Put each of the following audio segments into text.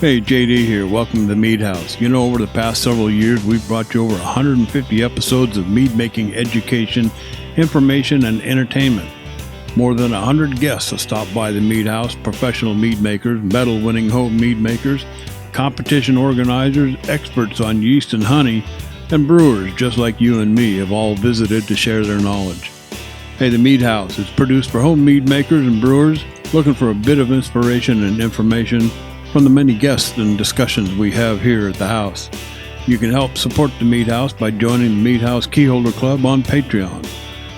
Hey, JD here. Welcome to the Mead House. You know, over the past several years, we've brought you over 150 episodes of mead making education, information, and entertainment. More than 100 guests have stopped by the Mead House, professional mead makers, medal-winning home mead makers, competition organizers, experts on yeast and honey, and brewers just like you and me have all visited to share their knowledge. Hey, the Mead House is produced for home mead makers and brewers looking for a bit of inspiration and information from the many guests and discussions we have here at the house. You can help support the Mead House by joining the Mead House Keyholder Club on Patreon.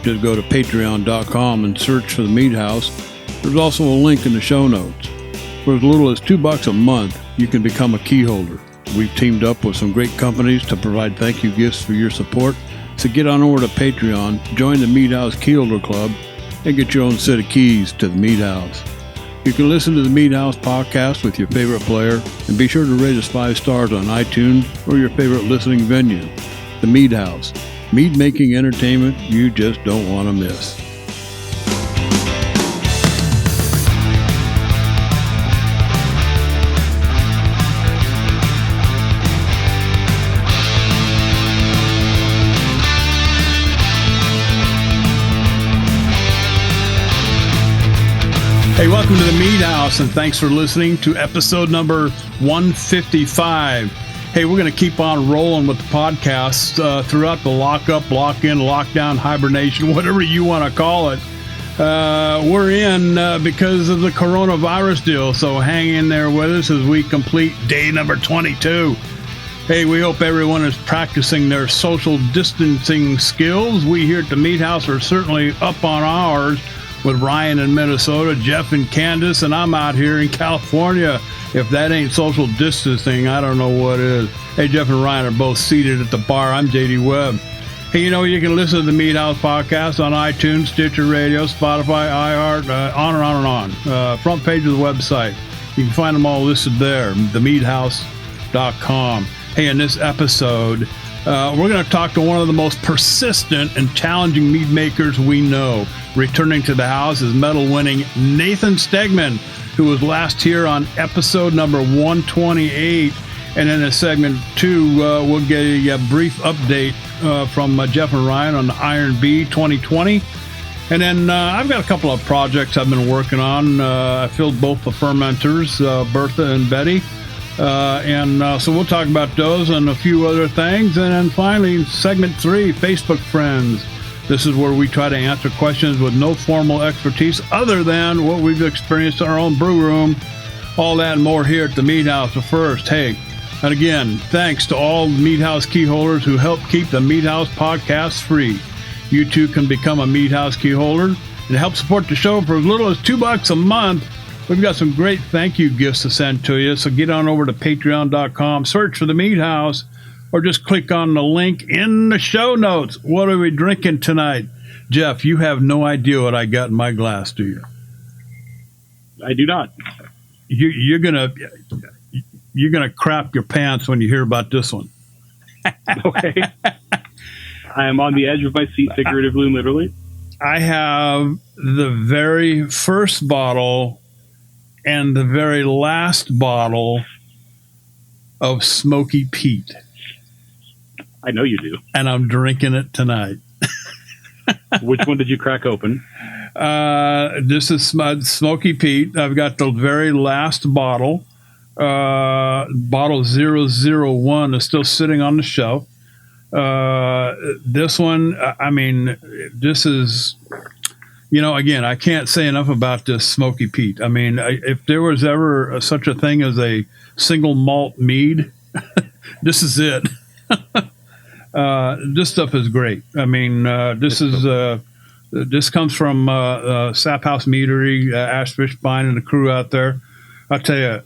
Just go to patreon.com and search for the Mead House. There's also a link in the show notes. For as little as $2 a month, you can become a keyholder. We've teamed up with some great companies to provide thank you gifts for your support. So get on over to Patreon, join the Mead House Keyholder Club, and get your own set of keys to the Mead House. You can listen to the Mead House podcast with your favorite player, and be sure to rate us 5 stars on iTunes or your favorite listening venue. The Mead House, mead making entertainment you just don't want to miss. Hey, welcome to the Mead House, and thanks for listening to episode number 155. Hey, we're going to keep on rolling with the podcast throughout the lockup, lock-in, lockdown, hibernation, whatever you want to call it. We're in because of the coronavirus deal, so hang in there with us as we complete day number 22. Hey, we hope everyone is practicing their social distancing skills. We here at the Mead House are certainly up on ours, with Ryan in Minnesota, Jeff and Candace, and I'm out here in California. If that ain't social distancing, I don't know what is. Hey, Jeff and Ryan are both seated at the bar. I'm JD Webb. Hey, you know, you can listen to the Mead House podcast on iTunes, Stitcher Radio, Spotify, iHeart, on and on and on. Front page of the website. You can find them all listed there, themeadhouse.com. Hey, in this episode, we're going to talk to one of the most persistent and challenging mead makers we know. Returning to the house is medal-winning Nathan Stegman, who was last here on episode number 128. And in segment 2, we'll get a brief update from Jeff and Ryan on the Iron Bee 2020. And then I've got a couple of projects I've been working on. I filled both the fermenters, Bertha and Betty. So we'll talk about those and a few other things. And then finally, segment 3, Facebook friends. This is where we try to answer questions with no formal expertise other than what we've experienced in our own brew room. All that and more here at the Mead House. But first, hey, and again, thanks to all the Mead House key holders who help keep the Mead House podcast free. You too can become a Mead House key holder and help support the show for as little as $2 a month. We've got some great thank you gifts to send to you, so get on over to patreon.com, search for the Mead House, or just click on the link in the show notes. What are we drinking tonight? Jeff, you have no idea what I got in my glass, do you? I do not. You're gonna crap your pants when you hear about this one. Okay. I am on the edge of my seat, figuratively and literally. I have the very first bottle and the very last bottle of Smoky Pete. I know you do. And I'm drinking it tonight. Which one did you crack open? This is Smoky Pete. I've got the very last bottle. Bottle 001 is still sitting on the shelf. This one, I mean, this is, you know, again, I can't say enough about this Smoky Pete. I mean, if there was ever such a thing as a single malt mead, this is it. This stuff is great. I mean, this comes from Sap House Meadery, Ash Fishbein and the crew out there. I'll tell you,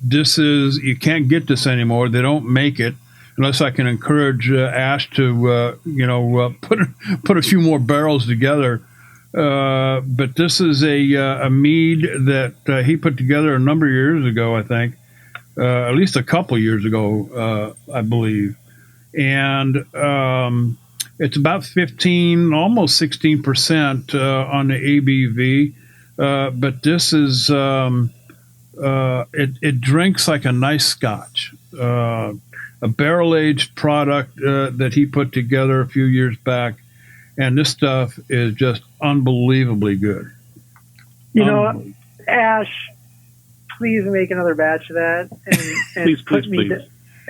you can't get this anymore. They don't make it unless I can encourage Ash to, put a few more barrels together. But this is a mead that he put together a number of years ago, I think, at least a couple years ago, I believe. And it's about 15, almost 16% on the ABV. But this is It drinks like a nice Scotch. A barrel aged product that he put together a few years back, and this stuff is just unbelievably good. You know, Ash, please make another batch of that,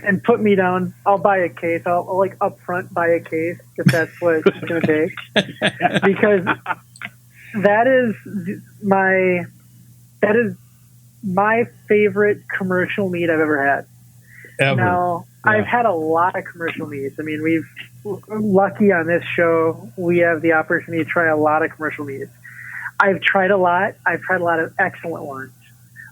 and put me down. I'll buy a case. I'll like upfront buy a case if that's what it's going to take, because that is my favorite commercial mead I've ever had. Ever. Now, yeah. I've had a lot of commercial meads. I mean, we're lucky on this show. We have the opportunity to try a lot of commercial meads. I've tried a lot. I've tried a lot of excellent ones.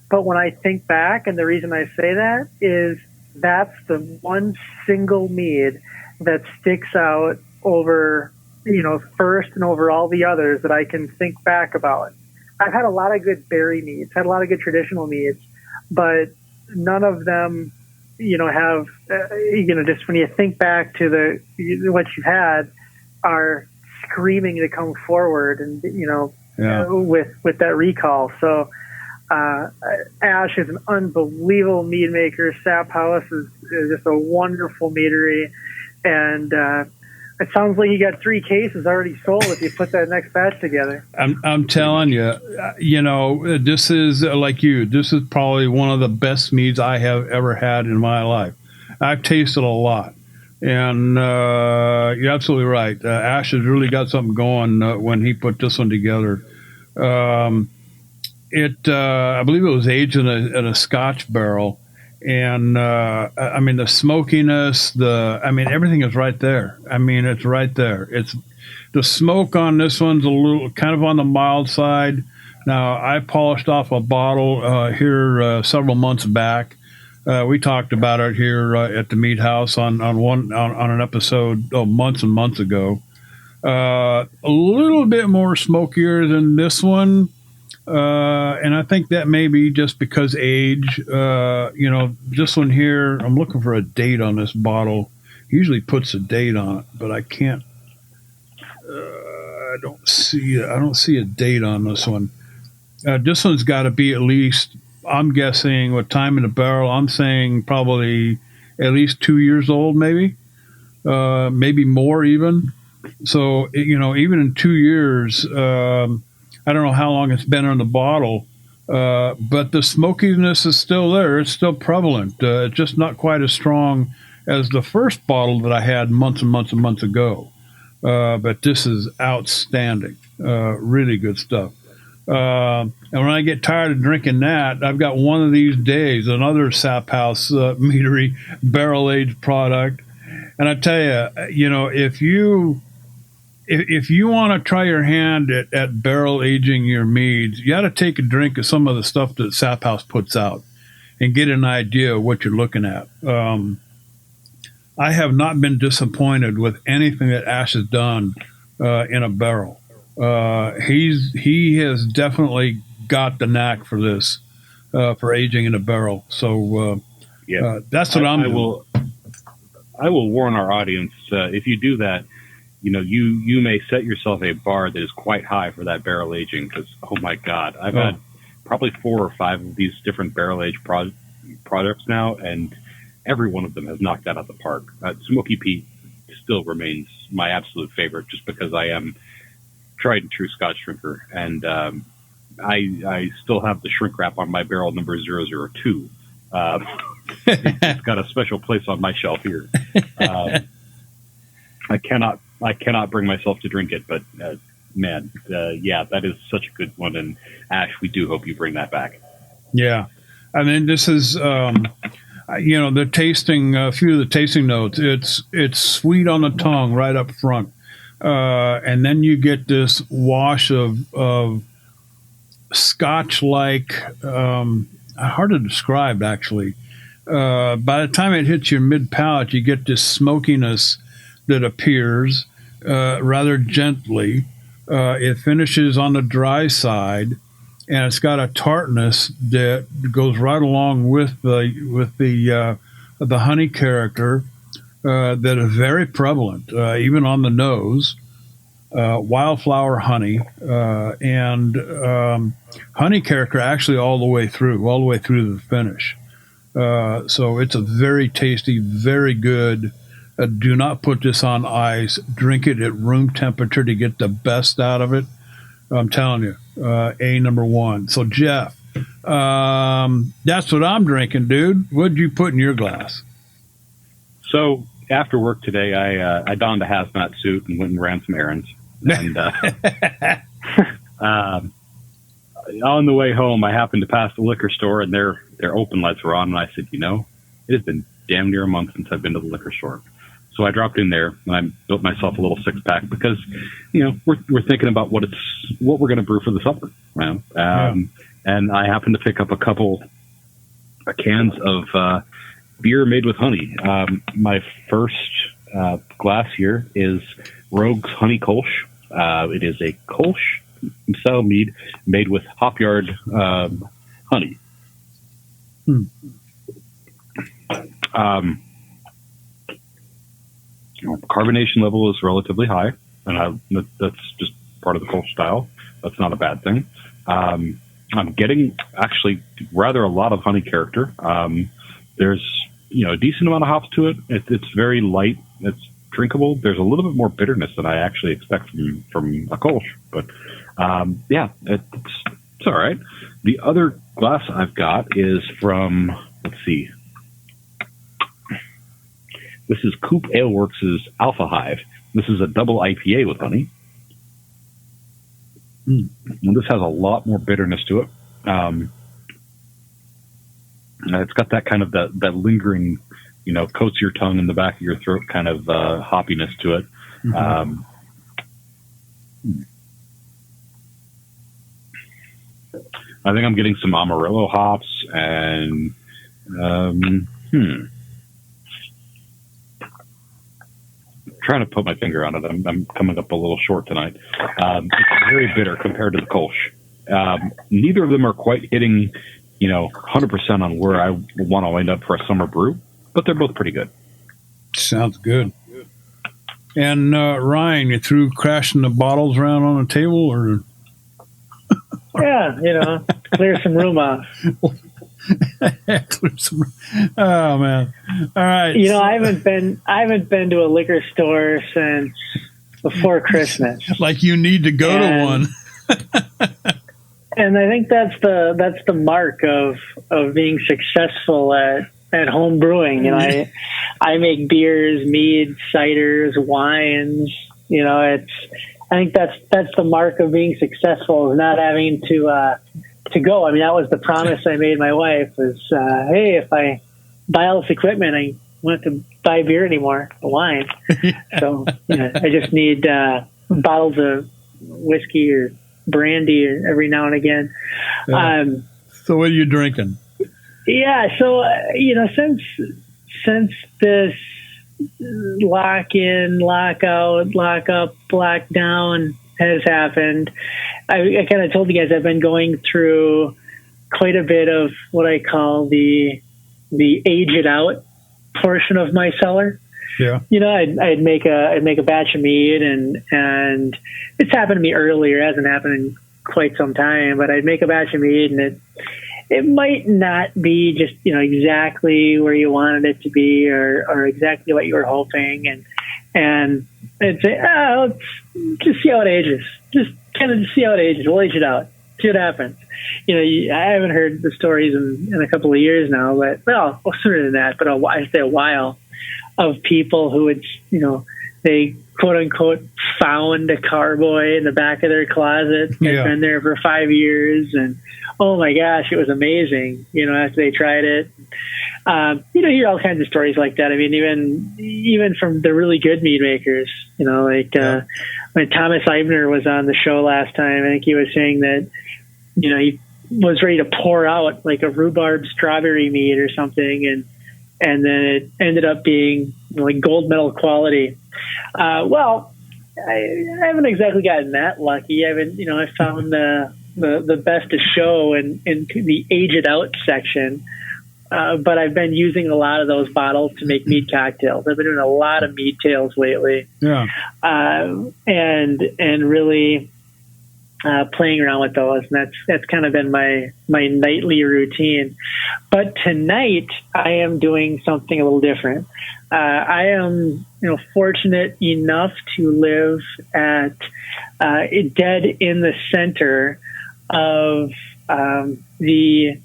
But when I think back, and the reason I say that is that's the one single mead that sticks out over, first and over all the others that I can think back about. I've had a lot of good berry meads, had a lot of good traditional meads, but none of them, have, just when you think back to what you've had, are screaming to come forward and, with that recall. So, Ash is an unbelievable mead maker. Sap House is just a wonderful meadery. And, it sounds like you got 3 cases already sold if you put that next batch together. I'm telling you, this is this is probably one of the best meads I have ever had in my life. I've tasted a lot, and you're absolutely right. Ash has really got something going when he put this one together. I believe it was aged in a Scotch barrel. And, the smokiness, everything is right there. It's right there. It's the smoke on this one's a little kind of on the mild side. Now, I polished off a bottle here several months back. We talked about it here at the Mead House on an episode months and months ago. A little bit more smokier than this one. And I think that may be just because age, this one here, I'm looking for a date on this bottle. Usually puts a date on it, but I can't, I don't see a date on this one. This one's got to be at least, I'm guessing with time in the barrel, I'm saying probably at least 2 years old, maybe more even. So, even in 2 years, I don't know how long it's been on the bottle, but the smokiness is still there. It's still prevalent. It's just not quite as strong as the first bottle that I had months and months and months ago. But this is outstanding. Really good stuff. And when I get tired of drinking that, I've got one of these days, another Sap House meadery barrel-aged product. And I tell you, if you want to try your hand at barrel aging your meads, you got to take a drink of some of the stuff that Sap House puts out and get an idea of what you're looking at. I have not been disappointed with anything that Ash has done in a barrel. He has definitely got the knack for this, for aging in a barrel. So that's what I'm doing. I will warn our audience, if you do that, you may set yourself a bar that is quite high for that barrel aging because, oh my God, I've had probably 4 or 5 of these different barrel aged products now, and every one of them has knocked that out of the park. Smoky Pete still remains my absolute favorite just because I am tried and true Scotch drinker, and I still have the shrink wrap on my barrel number 002. It's got a special place on my shelf here. I cannot bring myself to drink it, but that is such a good one. And Ash, we do hope you bring that back. Yeah, this is the tasting. A few of the tasting notes. It's sweet on the tongue right up front, and then you get this wash of Scotch-like. Hard to describe actually. By the time it hits your mid palate, you get this smokiness that appears rather gently. It finishes on the dry side, and it's got a tartness that goes right along with the honey character that is very prevalent, even on the nose. wildflower honey, and honey character actually all the way through to the finish. So it's a very tasty, very good. Do not put this on ice. Drink it at room temperature to get the best out of it. I'm telling you, number one. So Jeff, that's what I'm drinking, dude. What'd you put in your glass? So after work today, I donned a hazmat suit and went and ran some errands. And on the way home, I happened to pass the liquor store, and their open lights were on. And I said, it has been damn near a month since I've been to the liquor store. So I dropped in there and I built myself a little 6-pack because, we're thinking about what we're going to brew for the supper. And I happened to pick up a couple cans of beer made with honey. My first glass here is Rogue's Honey Kolsch. It is a Kolsch style mead made with hop yard honey. Carbonation level is relatively high, and that's just part of the Kolsch style. That's not a bad thing. I'm getting actually rather a lot of honey character. There's a decent amount of hops to it. It's very light. It's drinkable. There's a little bit more bitterness than I actually expect from a Kolsch, but it's all right. The other glass I've got is from, let's see, this is Coop Ale Works' Alpha Hive. This is a double IPA with honey. And this has a lot more bitterness to it. It's got that kind of that lingering, coats your tongue in the back of your throat kind of hoppiness to it. Mm-hmm. I think I'm getting some Amarillo hops and trying to put my finger on it. I'm coming up a little short tonight. It's very bitter compared to the Kolsch. Neither of them are quite hitting, 100% on where I want to wind up for a summer brew, but they're both pretty good. Sounds good. And Ryan, you threw crashing the bottles around on the table, or? Yeah, clear some room off. Oh man! All right. I haven't been to a liquor store since before Christmas. Like you need to go to one. And I think that's the mark of being successful at home brewing. I make beers, meads, ciders, wines. I think that's the mark of being successful, is not having to go. I mean, that was the promise I made my wife, was, hey, if I buy all this equipment, I won't have to buy beer anymore, wine. So I just need bottles of whiskey or brandy every now and again. So what are you drinking? Yeah, so, since this lock in, lock out, lock up, lock down has happened, I kind of told you guys I've been going through quite a bit of what I call the age it out portion of my cellar. Yeah. I'd make a batch of mead, and it's happened to me earlier. It hasn't happened in quite some time, but I'd make a batch of mead, and it might not be just, exactly where you wanted it to be or exactly what you were hoping. And I'd say, let's just see how it ages. Just kind of see how it ages. We'll age it out. See what happens. I haven't heard the stories in a couple of years now, but sooner than that, but I'd say a while, of people who would, they quote unquote found a carboy in the back of their closet. They'd been there for 5 years, and oh my gosh, it was amazing. After they tried it, you hear all kinds of stories like that. I mean, even from the really good mead makers, when Thomas Eibner was on the show last time, I think he was saying that, he was ready to pour out like a rhubarb strawberry mead or something, and then it ended up being like gold medal quality. I haven't exactly gotten that lucky. I found the best to show in the age it out section but I've been using a lot of those bottles to make mead cocktails. I've been doing a lot of mead tails lately, and really playing around with those. And that's kind of been my nightly routine. But tonight I am doing something a little different. I am, fortunate enough to live at dead in the center of the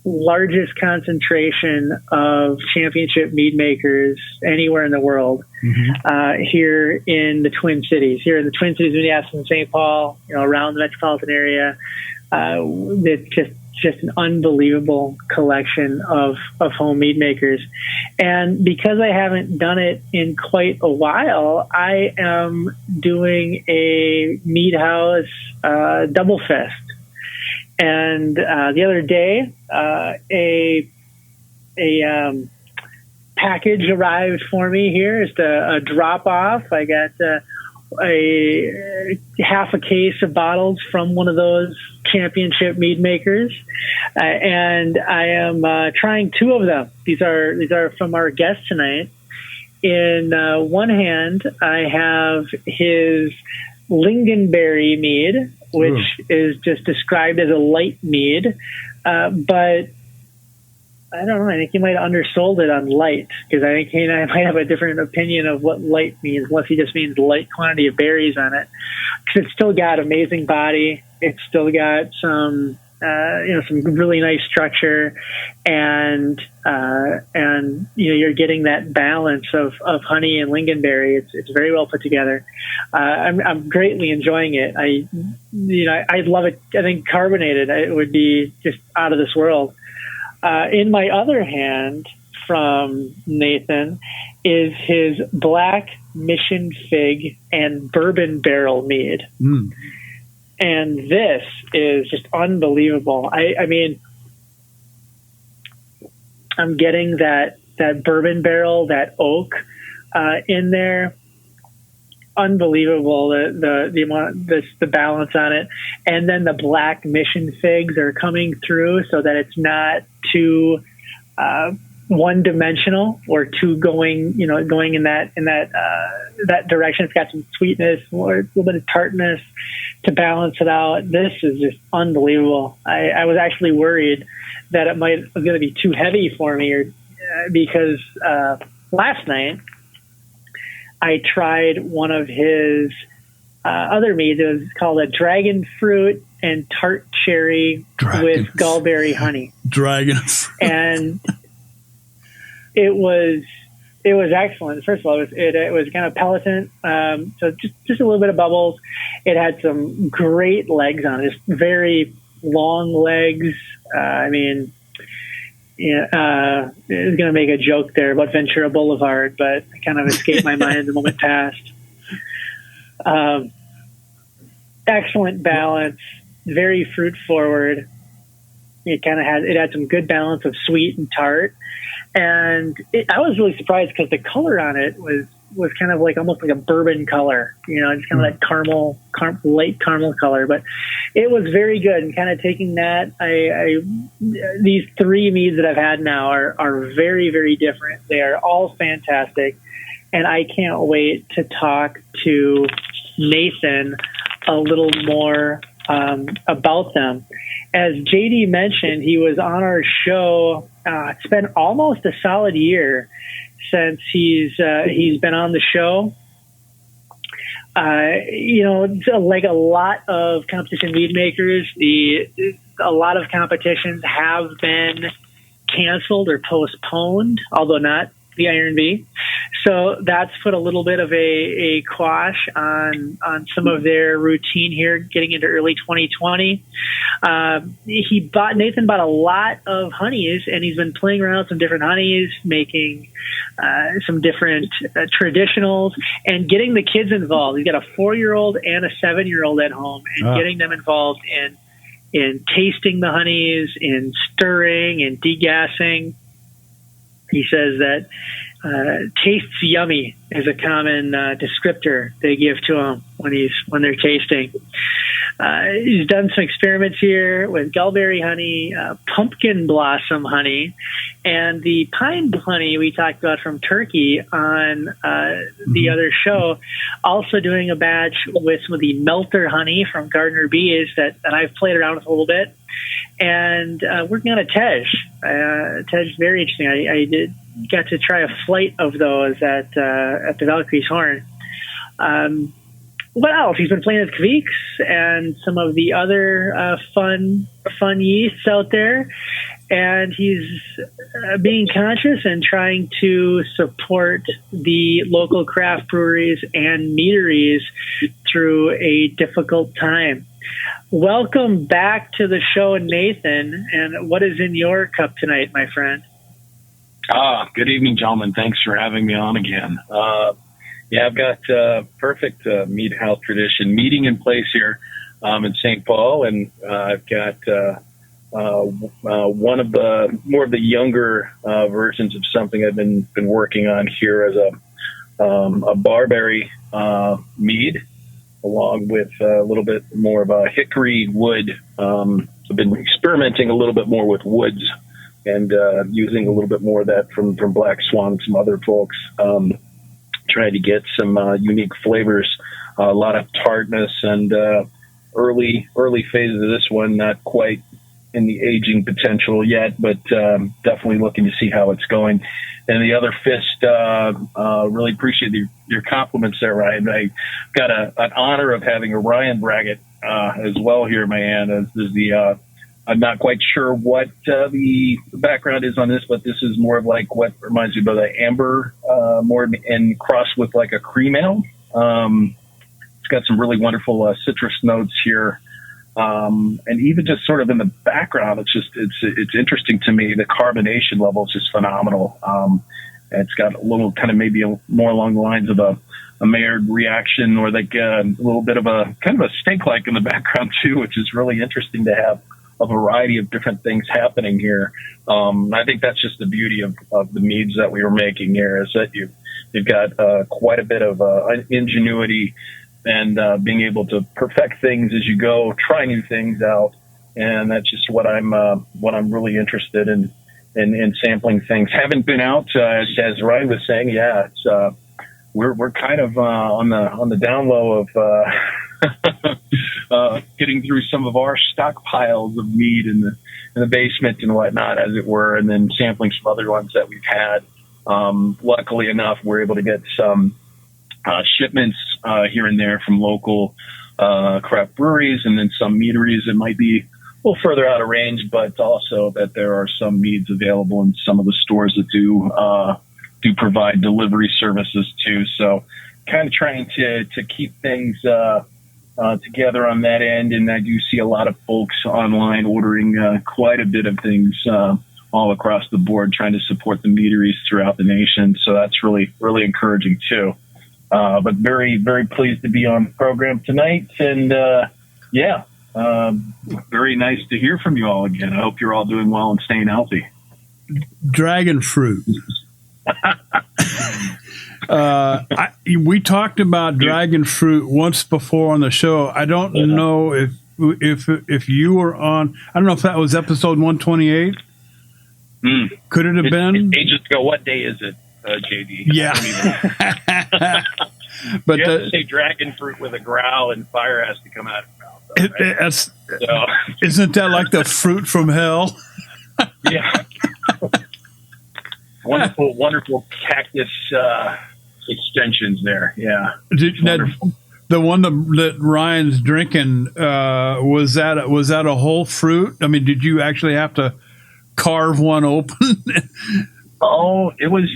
largest concentration of championship mead makers anywhere in the world, here in the Twin Cities. Here in the Twin Cities, Minneapolis and St. Paul, around the metropolitan area. It's just an unbelievable collection of home mead makers. And because I haven't done it in quite a while, I am doing a mead house double fest. And the other day, a package arrived for me here. It's a drop off. I got a half a case of bottles from one of those championship mead makers, and I am trying two of them. These are from our guest tonight. In one hand, I have his lingonberry mead, which is just described as a light mead, but I don't know. I think he might have undersold it on light, because I think he and I might have a different opinion of what light means, unless he just means light quantity of berries on it. Because it's still got amazing body. It's still got some, some really nice structure, and you're getting that balance of honey and lingonberry. It's very well put together. I'm greatly enjoying it. I'd love it. I think carbonated, it would be just out of this world. In my other hand, from Nathan, is his Black Mission Fig and Bourbon Barrel Mead. And this is just unbelievable. I mean, I'm getting that bourbon barrel, that oak in there. Unbelievable, the amount, the balance on it. And then the Black Mission Figs are coming through, so that it's not too one-dimensional or too going in that direction. It's got some sweetness or a little bit of tartness to balance it out. This is just unbelievable. I was actually worried that it was going to be too heavy for me, because last night I tried one of his other meads. It was called a Dragon Fruit and Tart Cherry with Gallberry Honey. And it was excellent. First of all, it was kind of pelletant, so just a little bit of bubbles. It had some great legs on it, just very long legs. I mean, I was going to make a joke there about Ventura Boulevard, but it kind of escaped my mind as the moment passed. Excellent balance, very fruit forward. It had some good balance of sweet and tart. And I was really surprised because the color on it was kind of like almost like a bourbon color, just kind of that light caramel color. But it was very good. And kind of taking that, these three meads that I've had now are very, very different. They are all fantastic. And I can't wait to talk to Nathan a little more about them. As JD mentioned, he was on our show. It's been almost a solid year since he's been on the show. Like a lot of competition mead makers, a lot of competitions have been canceled or postponed, although not the Iron Bee. So that's put a little bit of a quash on some of their routine here, getting into early 2020. Nathan bought a lot of honeys, and he's been playing around with some different honeys, making some different traditionals, and getting the kids involved. He's got a 4-year-old and a 7-year-old at home, and getting them involved in tasting the honeys, in stirring and degassing. He says that tastes yummy is a common descriptor they give to him when they're tasting. He's done some experiments here with gulberry honey, pumpkin blossom honey, and the pine honey we talked about from Turkey on the other show. Also doing a batch with some of the melter honey from Gardner Bees that I've played around with a little bit. And working on a Tej. Tej is very interesting. I got to try a flight of those at the Valkyrie's Horn. What else? He's been playing with Kveeks and some of the other fun yeasts out there, and he's being conscious and trying to support the local craft breweries and meaderies through a difficult time. Welcome back to the show, Nathan. And what is in your cup tonight, my friend? Good evening, gentlemen. Thanks for having me on again. Yeah, I've got perfect mead house tradition meeting in place here in St. Paul, and I've got one of the more of the younger versions of something I've been working on here as a barberry mead, along with a little bit more of a hickory wood. I've been experimenting a little bit more with woods and using a little bit more of that from Black Swan and some other folks. Trying to get some unique flavors, a lot of tartness, and early phases of this one, not quite in the aging potential yet, but definitely looking to see how it's going. And the other fist, really appreciate your compliments there, Ryan. I got an honor of having Orion Braggot as well here in my hand. I'm not quite sure what the background is on this, but this is more of like what reminds me of the amber, more and crossed with like a cream ale. It's got some really wonderful citrus notes here. And even just sort of in the background, it's interesting to me. The carbonation level is just phenomenal. It's got a little kind of maybe more along the lines of a Maillard reaction, or like a little bit of a kind of a steak-like in the background too, which is really interesting to have a variety of different things happening here. I think that's just the beauty of the meads that we were making here, is that you've got quite a bit of ingenuity and being able to perfect things as you go, try new things out, and that's just what I'm really interested in sampling things. Haven't been out as Ryan was saying. Yeah, it's we're kind of on the down low of getting through some of our stockpiles of mead in the basement and whatnot, as it were, and then sampling some other ones that we've had. Luckily enough, we're able to get some shipments here and there from local craft breweries, and then some meaderies that might be a little further out of range, but also that there are some meads available in some of the stores that do provide delivery services too. So kind of trying to keep things together on that end, and I do see a lot of folks online ordering quite a bit of things all across the board, trying to support the meaderies throughout the nation. So that's really, really encouraging too. But very, very pleased to be on the program tonight, and very nice to hear from you all again. I hope you're all doing well and staying healthy. Dragon fruit. We talked about dragon fruit once before on the show. I don't know if you were on. I don't know if that was episode 128. Could it have been ages ago? What day is it, JD? Yeah. But you have to say dragon fruit with a growl, and fire has to come out of your mouth. Right? Isn't that like the fruit from hell? Yeah. Wonderful cactus extensions there. Yeah. The one that Ryan's drinking, was that a whole fruit? I mean, did you actually have to carve one open? Oh, it was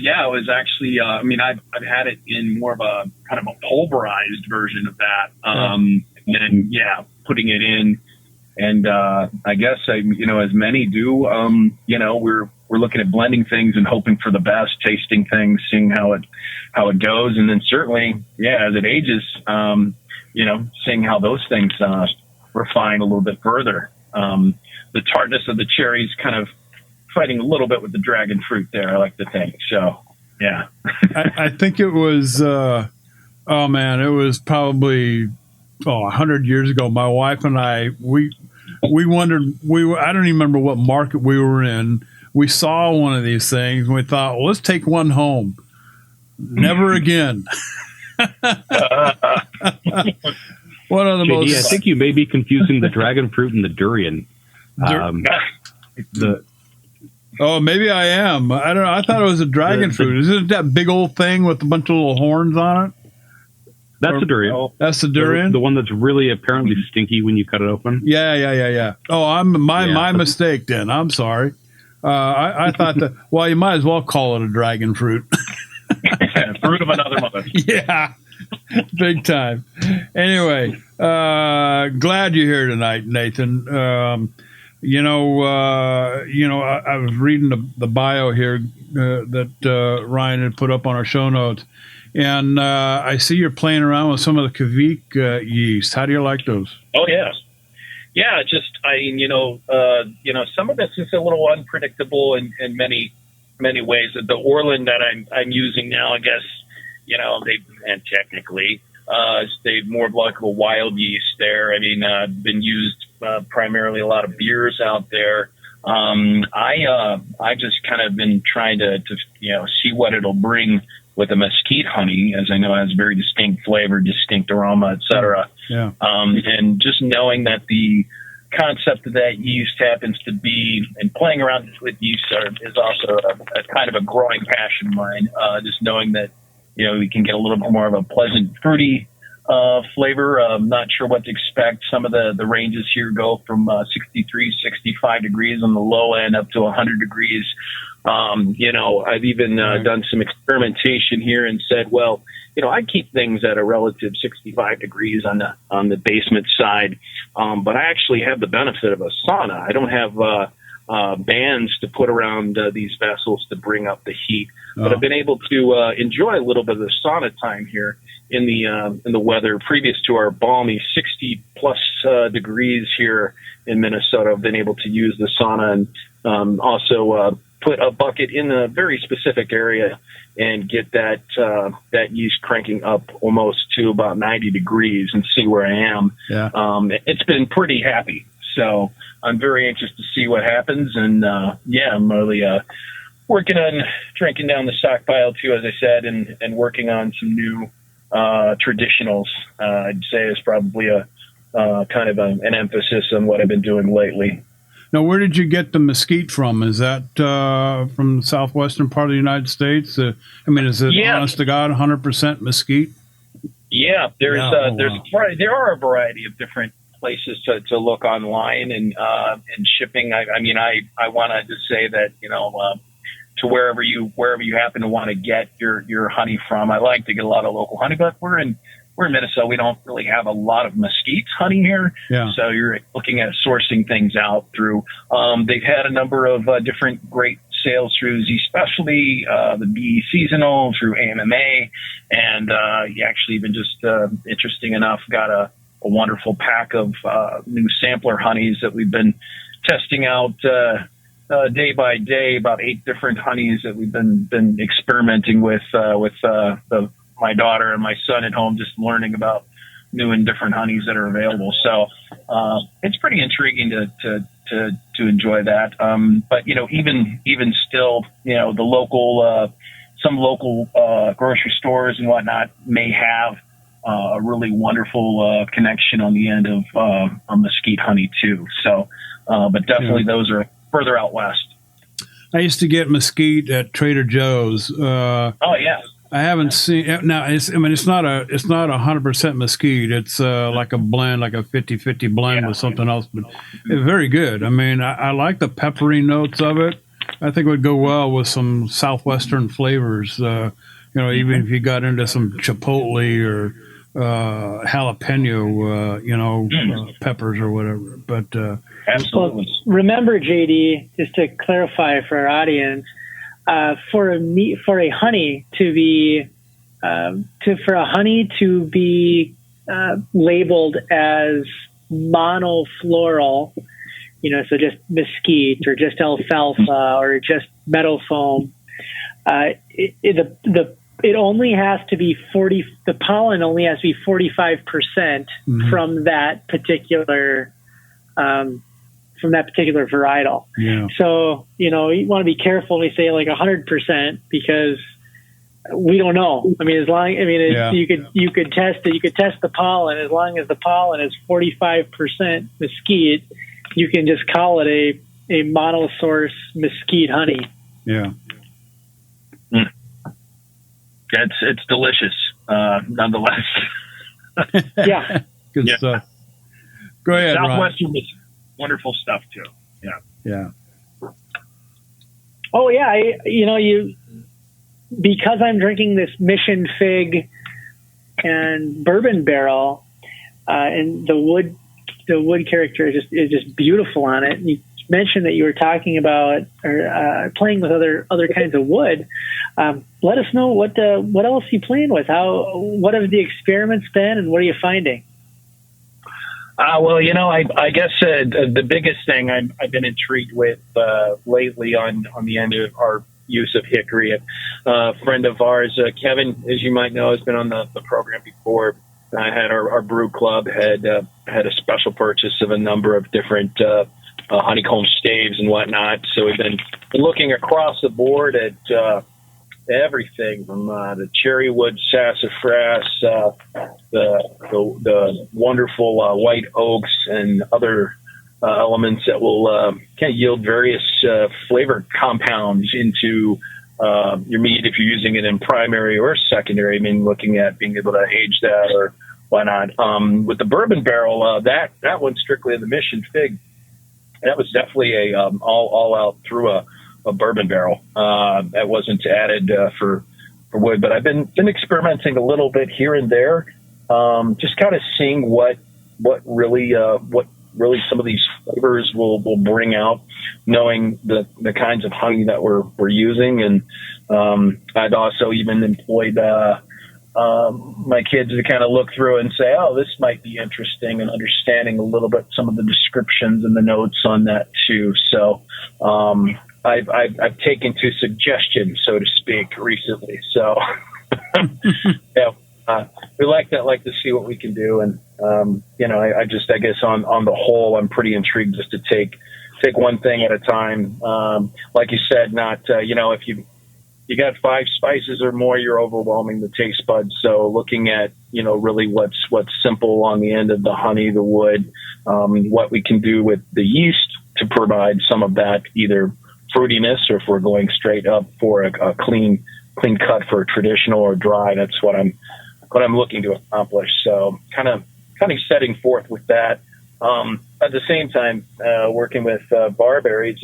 actually, I've had it in more of a kind of a pulverized version of that. And then, putting it in. And I guess, as many do, we're looking at blending things and hoping for the best, tasting things, seeing how it goes. And then certainly, as it ages, seeing how those things refine a little bit further. The tartness of the cherries kind of fighting a little bit with the dragon fruit there, I like to think. So, yeah. I think it was, it was probably 100 years ago, my wife and I, we wondered, I don't even remember what market we were in. We saw one of these things and we thought, well, let's take one home. Never again. One of the JD, most. I think you may be confusing the dragon fruit and the durian. Oh, maybe I am. I don't know. I thought it was a dragon fruit. Isn't it that big old thing with a bunch of little horns on it? That's the durian. That's the durian. The one that's really apparently stinky when you cut it open. Yeah. Oh, my mistake then. I'm sorry. I thought that. Well, you might as well call it a dragon fruit. Fruit of another mother. Yeah, big time. Anyway, glad you're here tonight, Nathan. I was reading the bio here that Ryan had put up on our show notes, and I see you're playing around with some of the Kveik yeast. How do you like those? Oh yeah, some of this is a little unpredictable in many ways. The Orland that I'm using now, I guess, they're more like a wild yeast there. I mean, been used primarily a lot of beers out there. I just kind of been trying to see what it'll bring with the mesquite honey, as I know it has very distinct flavor, distinct aroma, etc. Yeah. And just knowing that the concept of that yeast happens to be, and playing around with yeast is also a kind of a growing passion of mine. Just knowing that, we can get a little bit more of a pleasant, fruity flavor. I'm not sure what to expect. Some of the ranges here go from 63, 65 degrees on the low end up to 100 degrees. I've even done some experimentation here and said, well, I keep things at a relative 65 degrees on the basement side, but I actually have the benefit of a sauna. I don't have bands to put around these vessels to bring up the heat, but I've been able to enjoy a little bit of the sauna time here in the weather previous to our balmy 60 plus degrees here in Minnesota. I've been able to use the sauna and also put a bucket in a very specific area and get that yeast cranking up almost to about 90 degrees and see where I am. Yeah. It's been pretty happy. So I'm very anxious to see what happens. And I'm really working on drinking down the stockpile too, as I said, and working on some new traditionals. I'd say is probably a kind of an emphasis on what I've been doing lately. Now, where did you get the mesquite from? Is that from the southwestern part of the United States? Is it honest to God 100% mesquite? Yeah, there are a variety of different places to look online and shipping. I want to just say that to wherever you happen to want to get your honey from. I like to get a lot of local honey, but we're in Minnesota. We don't really have a lot of mesquite honey here. Yeah. So you're looking at sourcing things out through. They've had a number of different great sales through Z Specialty, the BE Seasonal, through AMMA, and you actually even just interesting enough got a wonderful pack of new sampler honeys that we've been testing out day by day. About 8 different honeys that we've been experimenting with my daughter and my son at home, just learning about new and different honeys that are available. So it's pretty intriguing to enjoy that. But even still, the local some local grocery stores and whatnot may have a really wonderful connection on the end of mesquite honey too. So, but definitely those are further out west. I used to get mesquite at Trader Joe's. Oh yeah. I haven't seen now. It's not 100% mesquite. It's like a blend, like a 50-50 blend with something else, but it's very good. I like the peppery notes of it. I think it would go well with some southwestern flavors. Even if you got into some chipotle or jalapeno, peppers or whatever. But absolutely. Well, remember, JD, just to clarify for our audience. For a honey to be labeled as monofloral, so just mesquite or just alfalfa or just meadow foam, the it only has to be 40. The pollen only has to be 45% from that particular varietal. Yeah. So you want to be careful when we say like 100% because we don't know. I mean, you could test it. You could test the pollen. As long as the pollen is 45% mesquite, you can just call it a monosource mesquite honey. Yeah. It's delicious, nonetheless. Yeah. Good stuff. Go ahead, Southwestern was wonderful stuff too. Yeah. Yeah. Oh yeah. Because I'm drinking this Mission Fig and bourbon barrel, and the wood character is just beautiful on it. And you mentioned that you were talking about or playing with other kinds of wood. Let us know what else you playing with. What have the experiments been, and what are you finding? Well, I guess the biggest thing I've been intrigued with lately on the end of our use of hickory. A friend of ours, Kevin, as you might know, has been on the program before. I had our brew club had a special purchase of a number of different honeycomb staves and whatnot. So we've been looking across the board at everything from the cherry wood sassafras, the wonderful white oaks, and other elements that will kind of yield various flavor compounds into your mead if you're using it in primary or secondary. I mean, looking at being able to age that or whatnot. With the bourbon barrel, that one strictly in the Mission Fig, that was definitely a all out through a bourbon barrel. That wasn't added for wood, but I've been experimenting a little bit here and there, just kind of seeing what really some of these flavors will bring out, knowing the kinds of honey that we're using. And I'd also even employed my kids to kind of look through and say, oh, this might be interesting, and understanding a little bit some of the descriptions and the notes on that too. So I've taken to suggestion, so to speak, recently. So yeah. We like to see what we can do. And, I guess on the whole, I'm pretty intrigued just to take one thing at a time. Like you said, not, if you got 5 spices or more, you're overwhelming the taste buds. So looking at, really what's simple on the end of the honey, the wood, what we can do with the yeast to provide some of that either fruitiness, or if we're going straight up for a clean cut for traditional or dry, that's what I'm looking to accomplish. So kind of setting forth with that. At the same time, working with barberries,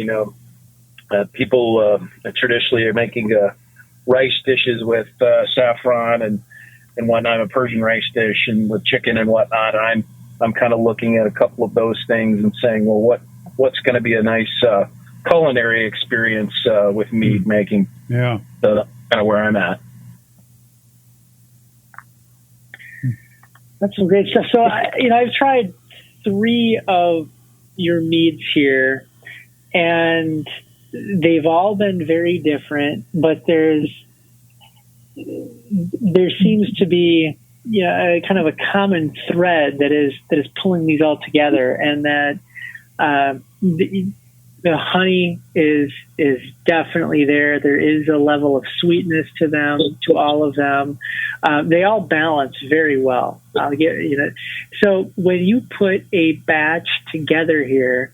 people traditionally are making rice dishes with saffron and whatnot, a Persian rice dish and with chicken and whatnot. I'm kind of looking at a couple of those things and saying, well, what's going to be a nice culinary experience with mead making? Yeah. So that's kind of where I'm at. That's some great stuff. So, I've tried 3 of your meads here, and they've all been very different, but there seems to be kind of a common thread that is pulling these all together, and that the honey is definitely there. There is a level of sweetness to them, to all of them. They all balance very well. So when you put a batch together here,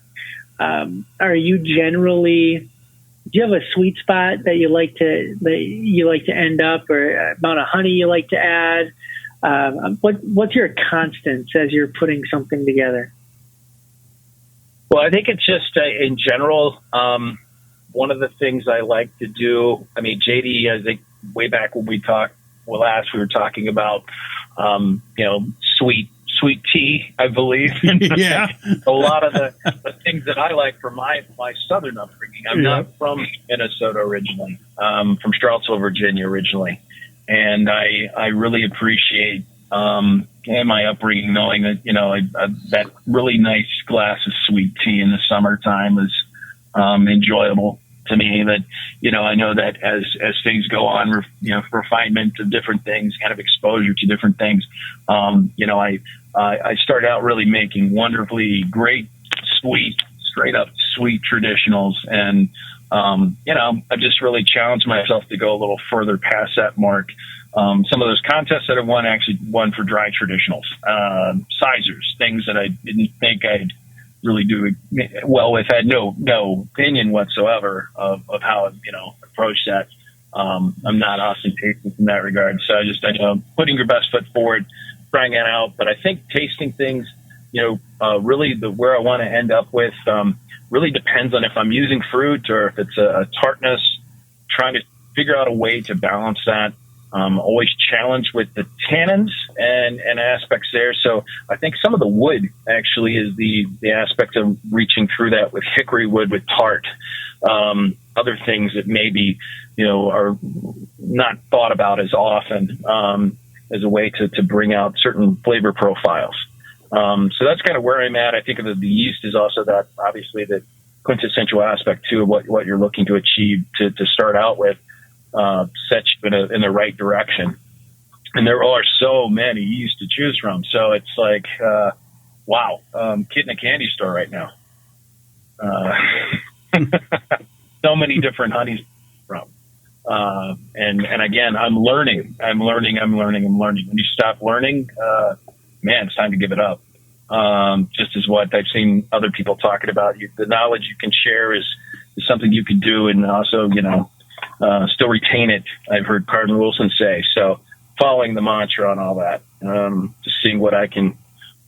are you generally, do you have a sweet spot that you like to end up, or amount of honey you like to add? What's your constants as you're putting something together? Well, I think it's just in general, one of the things I like to do. I mean, JD, I think way back when we talked last, we were talking about, sweet tea, I believe. Yeah. A lot of the things that I like from my southern upbringing. I'm not from Minnesota originally, from Charlottesville, Virginia originally. And I really appreciate in my upbringing knowing that, that really nice glass of sweet tea in the summertime is enjoyable to me. That, I know that as things go on, refinement of different things, kind of exposure to different things. I started out really making wonderfully great, sweet, straight up sweet traditionals. And, I just really challenged myself to go a little further past that mark. Some of those contests that I won actually won for dry traditionals, sizers, things that I didn't think I'd really do well with, had no opinion whatsoever of how, approach that. I'm not ostentatious in that regard. So I putting your best foot forward, trying it out. But I think tasting things, really where I want to end up with, really depends on if I'm using fruit or if it's a tartness, trying to figure out a way to balance that. Always challenged with the tannins and aspects there. So I think some of the wood actually is the aspect of reaching through that with hickory wood, with tart, other things that maybe, are not thought about as often, as a way to bring out certain flavor profiles. So that's kind of where I'm at. I think of the yeast is also that, obviously, the quintessential aspect too of what you're looking to achieve to start out with. Set you in the right direction. And there are so many yeast to choose from. So it's like, wow, kid in a candy store right now. So many different honeys from. And again, I'm learning. When you stop learning, man, it's time to give it up. Just as what I've seen other people talking about. The knowledge you can share is something you can do, and also, still retain it. I've heard Cardinal Wilson say. So following the mantra on all that, just seeing what I can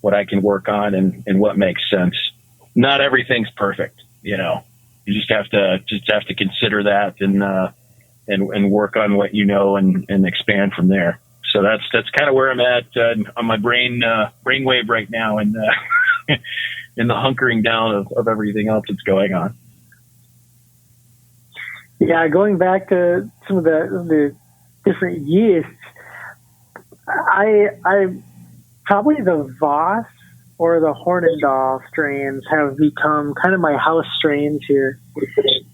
work on and what makes sense. Not everything's perfect, You just have to consider that and work on what and expand from there. So that's kind of where I'm at on my brainwave right now, and in the hunkering down of everything else that's going on. Yeah, going back to some of the different yeasts, I probably the Voss or the Hornindal strains have become kind of my house strains here.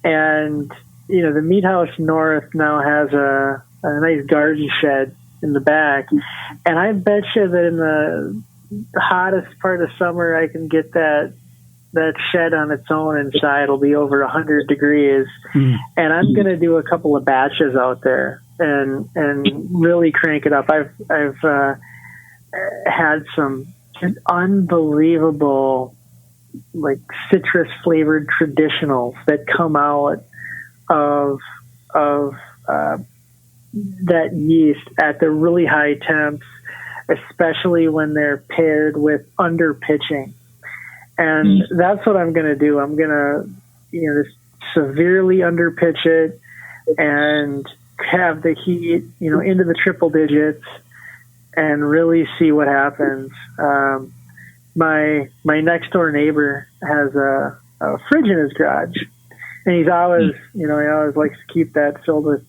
And, the Meat House North now has a nice garden shed in the back. And I bet you that in the hottest part of summer, I can get that shed on its own inside. It'll be over 100 degrees. And I'm going to do a couple of batches out there and really crank it up. I've had some unbelievable, like, citrus flavored traditionals that come out of that yeast at the really high temps, especially when they're paired with under pitching. And that's what I'm going to do. I'm going to, just severely underpitch it and have the heat, into the triple digits and really see what happens. My next door neighbor has a fridge in his garage, and he's always, he always likes to keep that filled with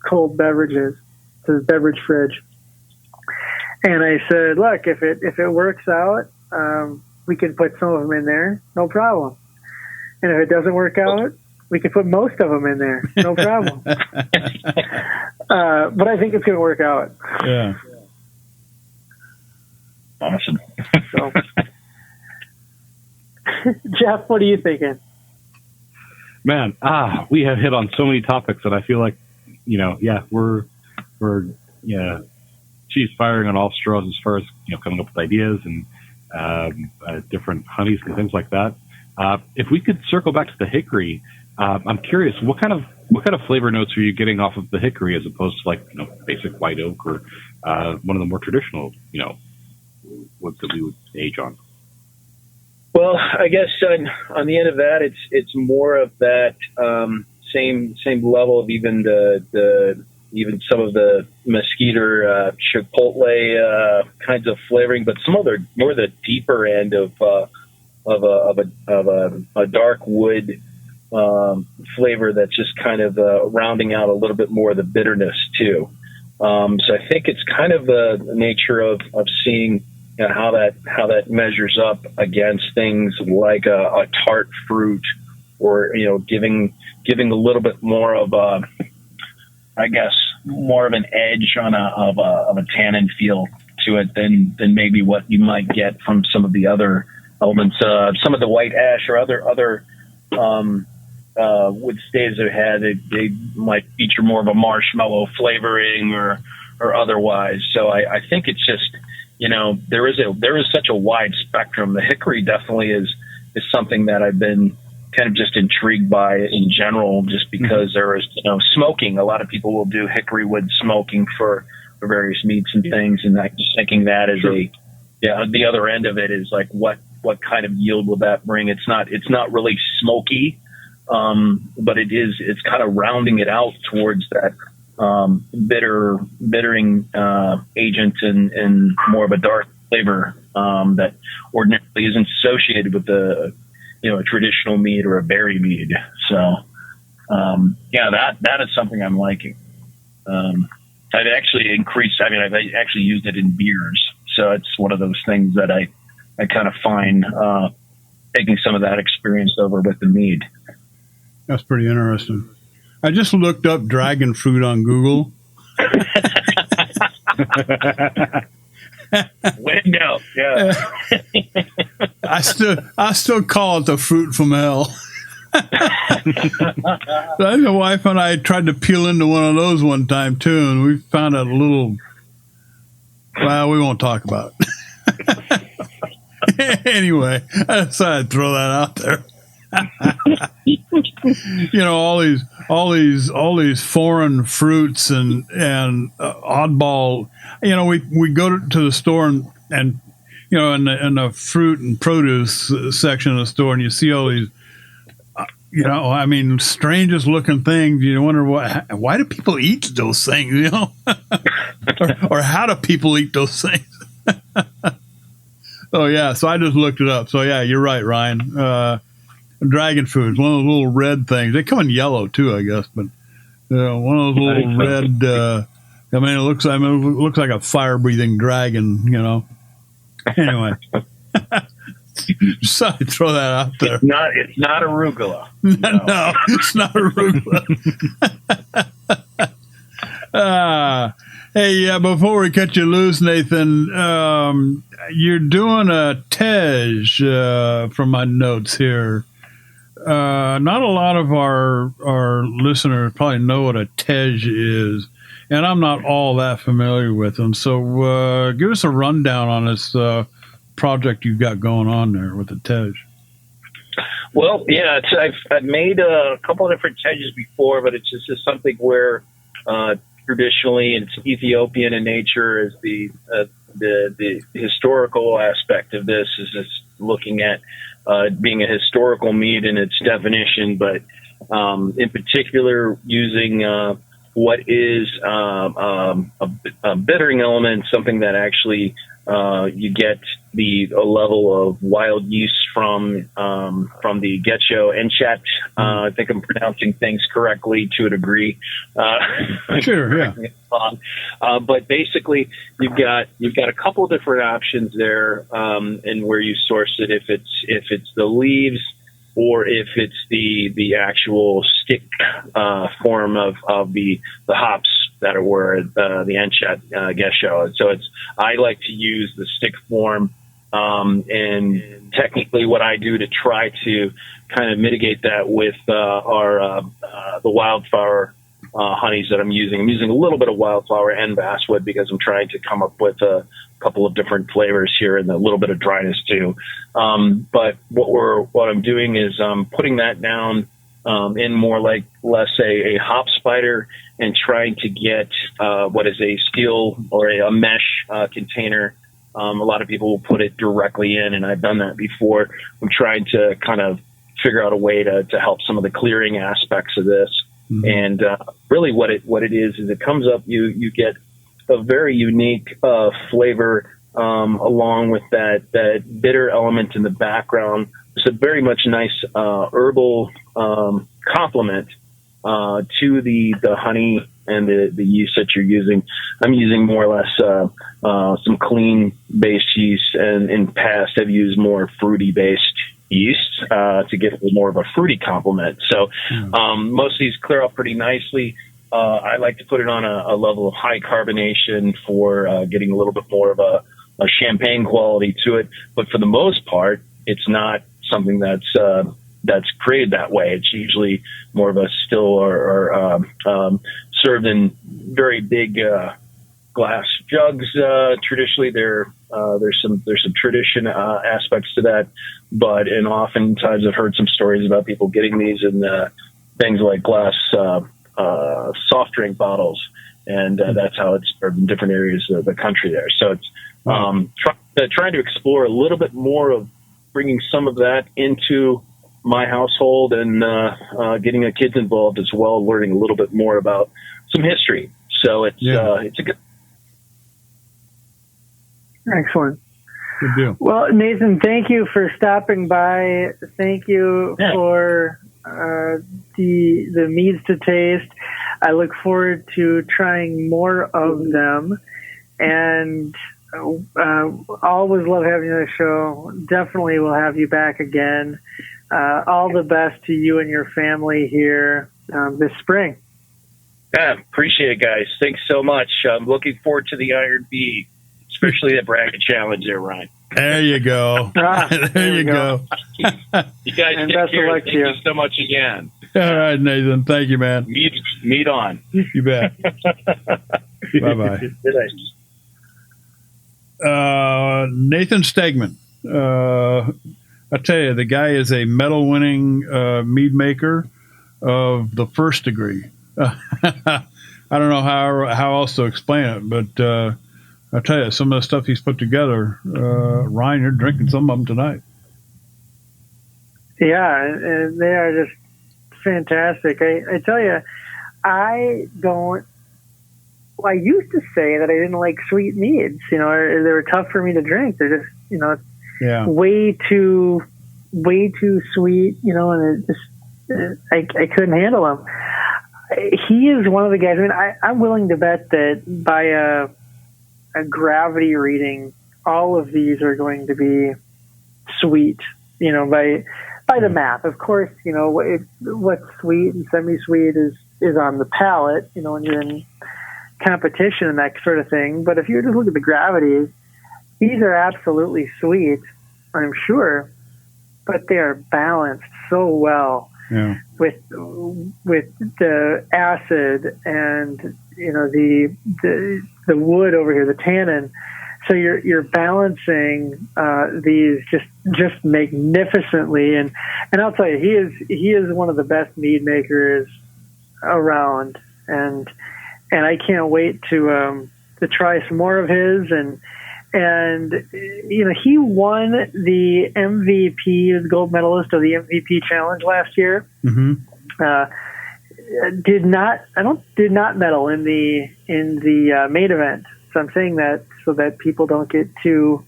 cold beverages. It's his beverage fridge. And I said, look, if it works out, we can put some of them in there, no problem. And if it doesn't work out, we can put most of them in there, no problem. But I think it's going to work out. Yeah. Awesome. So, Jeff, what are you thinking? Man, we have hit on so many topics that I feel like, we're she's firing on all straws as far as, coming up with ideas and different honeys and things like that. If we could circle back to the hickory, I'm curious, what kind of flavor notes are you getting off of the hickory as opposed to basic white oak or one of the more traditional, woods that we would age on? Well, I guess on the end of that, it's more of that same level of even even some of the mesquite or chipotle kinds of flavoring, but some other more the deeper end of a dark wood flavor that's just kind of rounding out a little bit more of the bitterness too. So I think it's kind of the nature of seeing how that measures up against things like a tart fruit or giving a little bit more of a, I guess, more of an edge on a tannin feel to it than maybe what you might get from some of the other elements. Some of the white ash or other wood staves I've had, they might feature more of a marshmallow flavoring or otherwise. So I think it's just, there is such a wide spectrum. The hickory definitely is something that I've been kind of just intrigued by in general, just because there is, smoking. A lot of people will do hickory wood smoking for various meats and things. And I'm just thinking that is the other end of it is like, what kind of yield will that bring? It's not really smoky. But it's kind of rounding it out towards that bittering agent and more of a dark flavor that ordinarily isn't associated with a traditional mead or a berry mead. So that is something I'm liking. I've actually I've actually used it in beers, so it's one of those things that I kind of find taking some of that experience over with the mead. That's pretty interesting. I just looked up dragon fruit on Google. Window, yeah. I still call it the fruit from hell. My wife and I tried to peel into one of those one time too, and we found a little. Well, we won't talk about it. Anyway, I decided to throw that out there. all these foreign fruits and oddball. We go to the store and in the fruit and produce section of the store, and you see all these, strangest looking things. You wonder why do people eat those things, or how do people eat those things? Oh yeah, so I just looked it up. So yeah, you're right, Ryan. Dragon fruit, one of those little red things. They come in yellow too, I guess, but one of those little red. It looks like a fire-breathing dragon. Anyway, just thought I'd throw that out there. It's not arugula. No, it's not arugula. Hey, before we cut you loose, Nathan, you're doing a Tej from my notes here. Not a lot of our listeners probably know what a Tej is, and I'm not all that familiar with them. So give us a rundown on this project you've got going on there with the Tej. Well, yeah, I've made a couple of different Tejes before, but it's just something where traditionally it's Ethiopian in nature. Is the historical aspect of this is just looking at being a historical mead in its definition, but in particular using what is a bittering element, something that actually you get a level of wild yeast from the Getcho Enchat. I think I'm pronouncing things correctly to a degree. Sure, yeah. But basically, you've got a couple of different options there, and where you source it. If it's the leaves, or if it's the actual stick form of the hops that were the Enchat Getcho. And so I like to use the stick form, and technically what I do to try to kind of mitigate that with the wildflower honeys that I'm using. I'm using a little bit of wildflower and basswood because I'm trying to come up with a couple of different flavors here and a little bit of dryness too. But what I'm doing is putting that down in more like less a hop spider and trying to get what is a steel or a mesh container. A lot of people will put it directly in, and I've done that before. I'm trying to kind of figure out a way to help some of the clearing aspects of this. Mm-hmm. And really what it is it comes up, you get a very unique flavor along with that bitter element in the background. It's a very much nice herbal complement to the honey and the yeast that you're using. I'm using more or less some clean based yeast, and in past I've used more fruity based yeast to get a little more of a fruity complement. So most of these clear up pretty nicely. I like to put it on a level of high carbonation for getting a little bit more of a champagne quality to it. But for the most part, it's not something that's created that way. It's usually more of a still or served in very big glass jugs. Traditionally, there's some tradition aspects to that, and oftentimes I've heard some stories about people getting these in things like glass soft drink bottles, and that's how it's served in different areas of the country there. So it's trying to explore a little bit more of bringing some of that into my household and getting the kids involved as well, learning a little bit more about some history. So it's a good. Excellent. Good deal. Well, Nathan, thank you for stopping by. Thank you for the meads to taste. I look forward to trying more of them, and always love having you on the show. Definitely will have you back again. All the best to you and your family here this spring. Yeah, appreciate it, guys. Thanks so much. I'm looking forward to the Iron Bee, especially that bracket challenge there, Ryan. There you go. There you go. You guys And take best of care. luck to Thank you you. so much again. All right, Nathan. Thank you, man. Meet on. You bet. Bye-bye. Good night. Nathan Stegman. I tell you, the guy is a medal-winning mead maker of the first degree. I don't know how else to explain it, but I tell you, some of the stuff he's put together, Ryan, you're drinking some of them tonight. Yeah, and they are just fantastic. I tell you, I used to say that I didn't like sweet meads, or they were tough for me to drink. They're just, way too sweet, and it just, I couldn't handle them. He is one of the guys. I mean, I'm willing to bet that by a gravity reading, all of these are going to be sweet, by the math. Of course, what's sweet and semi-sweet is on the palate, when you're in competition and that sort of thing. But if you just look at the gravities, these are absolutely sweet, I'm sure, but they are balanced so well with the acid and the wood over here, the tannin. So you're balancing these just magnificently, and I'll tell you, he is one of the best mead makers around, and I can't wait to try some more of his. And he won the MVP, the gold medalist of the MVP challenge last year. Mm-hmm. Did not medal in the main event. So I'm saying that so that people don't get too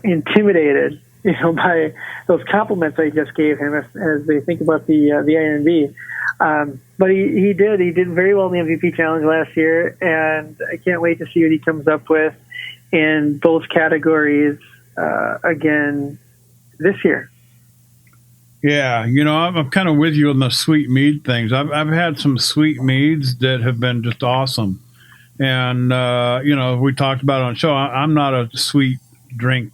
intimidated, by those compliments I just gave him as they think about the Iron Bee. But he did very well in the MVP challenge last year, and I can't wait to see what he comes up with in both categories again this year. Yeah, I'm kind of with you on the sweet mead things. I've had some sweet meads that have been just awesome. And, we talked about it on the show. I'm not a sweet drink.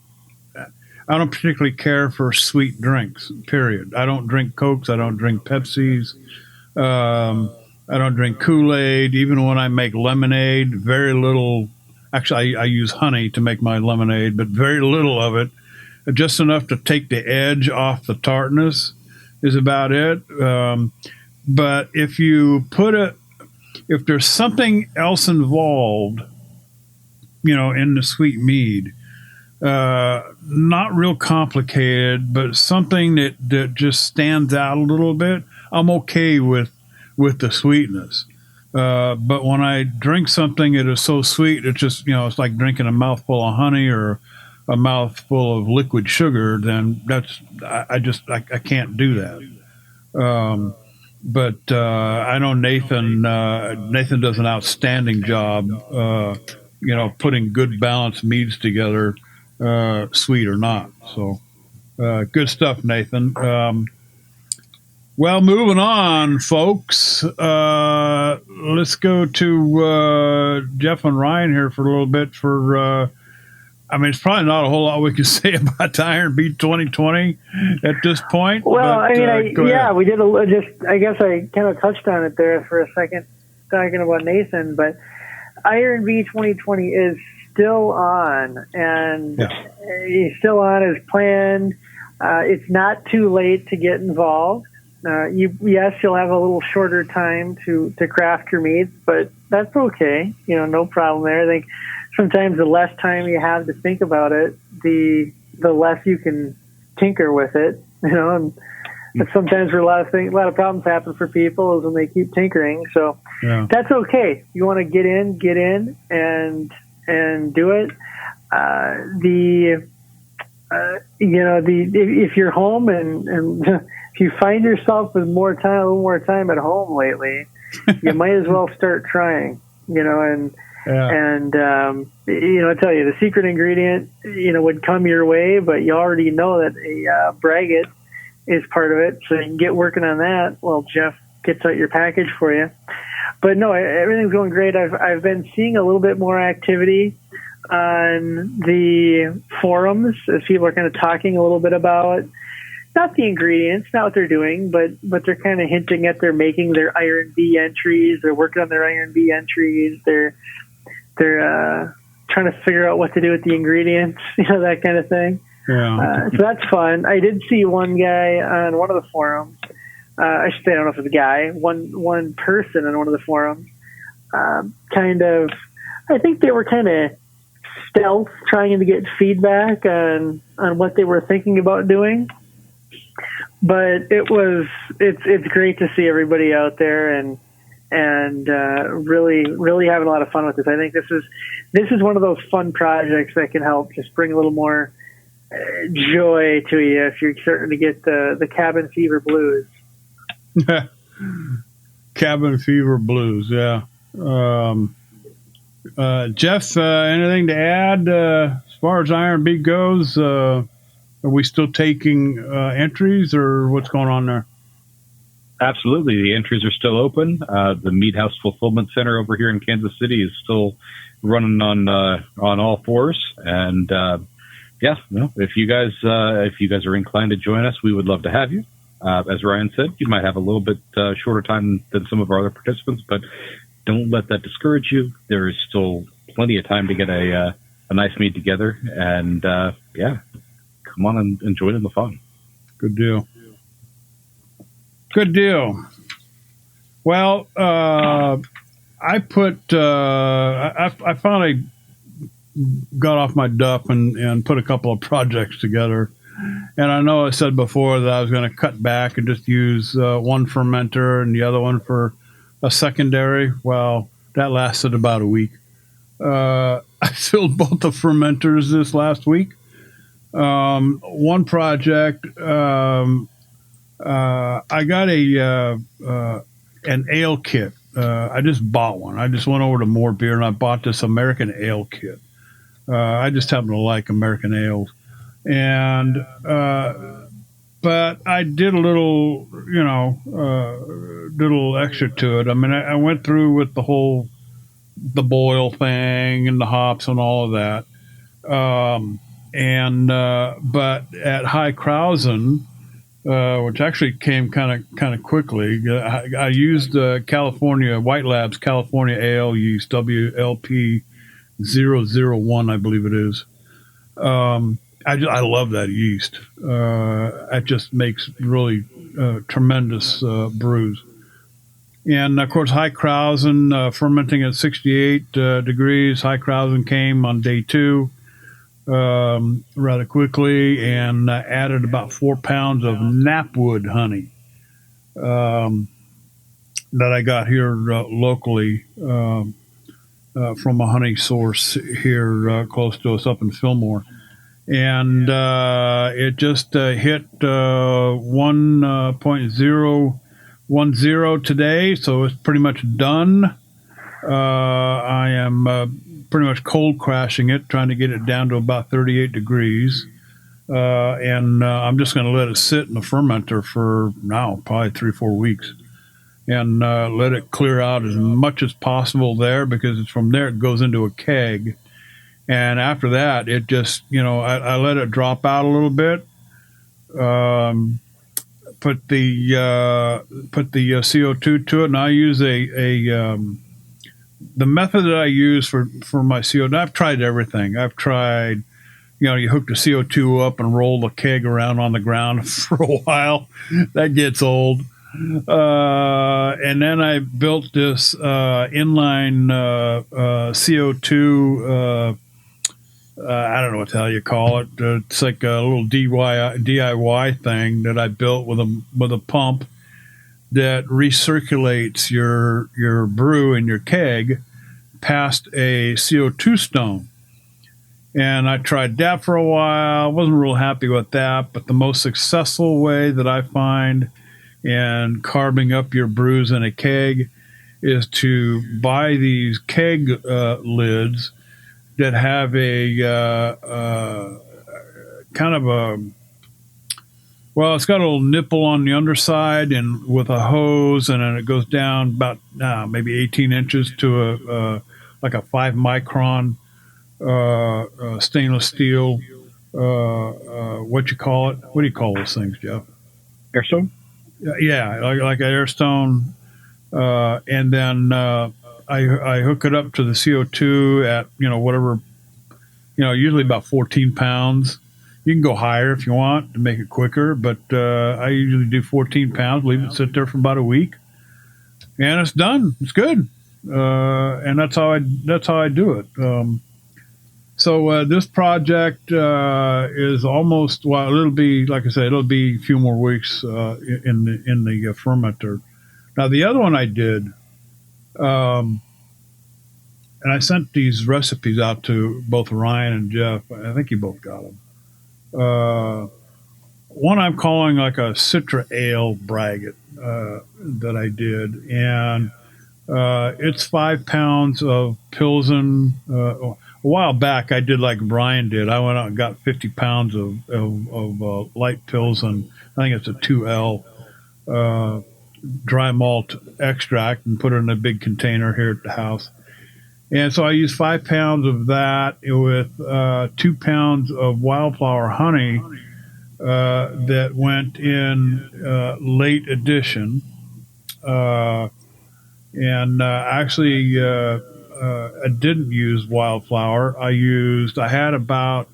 I don't particularly care for sweet drinks, period. I don't drink Cokes. I don't drink Pepsis. I don't drink Kool-Aid. Even when I make lemonade, very little. Actually, I use honey to make my lemonade, but very little of it. Just enough to take the edge off the tartness is about it. But if there's something else involved, in the sweet mead, not real complicated, but something that just stands out a little bit, I'm okay with the sweetness. But when I drink something that is so sweet, it's just, it's like drinking a mouthful of honey or a mouthful of liquid sugar, then I can't do that. But I know Nathan does an outstanding job, putting good balanced meads together, sweet or not. So Good stuff, Nathan. Well, moving on, folks. Let's go to Jeff and Ryan here for a little bit. It's probably not a whole lot we can say about the Iron Beat 2020 at this point. Well, but, we did I guess I kind of touched on it there for a second, talking about Nathan, but Iron Beat 2020 is still on, and he's still on as planned. It's not too late to get involved. Yes, you'll have a little shorter time to craft your meats, but that's okay. No problem there. I think sometimes the less time you have to think about it, the less you can tinker with it. And sometimes where a lot of problems happen for people is when they keep tinkering. So that's okay. You want to get in and do it. If you're home and if you find yourself with a little more time at home lately, you might as well start trying. I tell you, the secret ingredient, would come your way, but you already know that a braggot is part of it, so you can get working on that while Jeff gets out your package for you. But no, everything's going great. I've been seeing a little bit more activity on the forums as people are kind of talking a little bit about not the ingredients, not what they're doing, but they're kind of hinting at they're making their Iron B entries. They're working on their Iron B entries. They're trying to figure out what to do with the ingredients, that kind of thing. Yeah. So that's fun. I did see one guy on one of the forums. I should say, I don't know if it's a guy, one person on one of the forums. I think they were kind of stealth, trying to get feedback on what they were thinking about doing. But it's great to see everybody out there and really, really having a lot of fun with this. I think this is one of those fun projects that can help just bring a little more joy to you if you're starting to get the cabin fever blues. Cabin fever blues, yeah. Jeff, anything to add as far as Iron Beat goes? Are we still taking entries, or what's going on there? Absolutely. The entries are still open. The Meat House Fulfillment Center over here in Kansas City is still running on all fours. And if you guys are inclined to join us, we would love to have you. As Ryan said, you might have a little bit shorter time than some of our other participants, but don't let that discourage you. There is still plenty of time to get a nice meet together. And come on and join in the fun. Good deal. Good deal. Well, I finally got off my duff and put a couple of projects together. And I know I said before that I was going to cut back and just use one fermenter and the other one for a secondary. Well, that lasted about a week. I filled both the fermenters this last week. One project, I got an ale kit. I just bought one. I just went over to More Beer and I bought this American ale kit. I just happen to like American ales. And but I did a little, little extra to it. I mean, I went through with the boil thing and the hops and all of that. But at High Krausen, which actually came kind of quickly, I used California White Labs California Ale yeast WLP 001, I believe it is. I love that yeast. It just makes really tremendous brews. And, of course, High Krausen, fermenting at 68 degrees. High Krausen came on day 2 rather quickly and added about 4 pounds of Knapwood honey that I got here locally from a honey source here close to us up in Fillmore. And it just hit 1.010 today, so it's pretty much done. I am pretty much cold crashing it, trying to get it down to about 38 degrees. and I'm just going to let it sit in the fermenter for now probably 3-4 weeks, and let it clear out as much as possible there, because it's from there it goes into a keg, and after that it just I let it drop out a little bit. Put the CO2 to it, and I use the method that I use for my CO2. I've tried everything. I've tried, you hook the CO2 up and roll the keg around on the ground for a while. That gets old. And then I built this inline CO2. I don't know what the hell you call it. It's like a little DIY thing that I built with a pump that recirculates your brew in your keg past a CO2 stone. And I tried that for a while. Wasn't real happy with that, but the most successful way that I find in carving up your brews in a keg is to buy these keg lids that have a kind of a, well, it's got a little nipple on the underside and with a hose, and then it goes down about maybe 18 inches to like a 5 micron stainless steel. What you call it? What do you call those things, Jeff? Airstone? Yeah, like an Airstone. And then I hook it up to the CO2 at whatever, usually about 14 pounds. You can go higher if you want to make it quicker, but I usually do 14 pounds, leave it sit there for about a week, and it's done. It's good, and that's how I do it. So this project is almost, well, it'll be, like I said, it'll be a few more weeks in the fermenter. Now the other one I did, and I sent these recipes out to both Ryan and Jeff. I think you both got them. One I'm calling like a Citra Ale braggot that I did, and it's 5 pounds of Pilsen. A while back, I did like Brian did. I went out and got 50 pounds of light Pilsen. I think it's a 2L dry malt extract, and put it in a big container here at the house. And so I used 5 pounds of that with 2 pounds of wildflower honey that went in late edition. And actually, I didn't use wildflower. I had about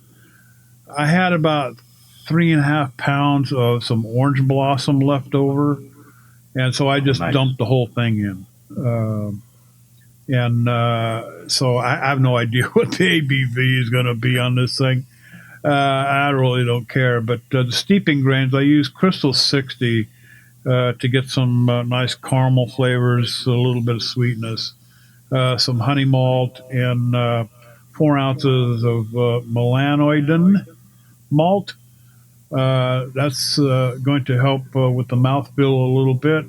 3.5 pounds of some orange blossom left over. And so I just dumped the whole thing in. So I have no idea what the ABV is going to be on this thing. I really don't care. But the steeping grains, I use Crystal 60 to get some nice caramel flavors, a little bit of sweetness, some honey malt, and 4 ounces of Melanoidin malt. That's going to help with the mouthfeel a little bit.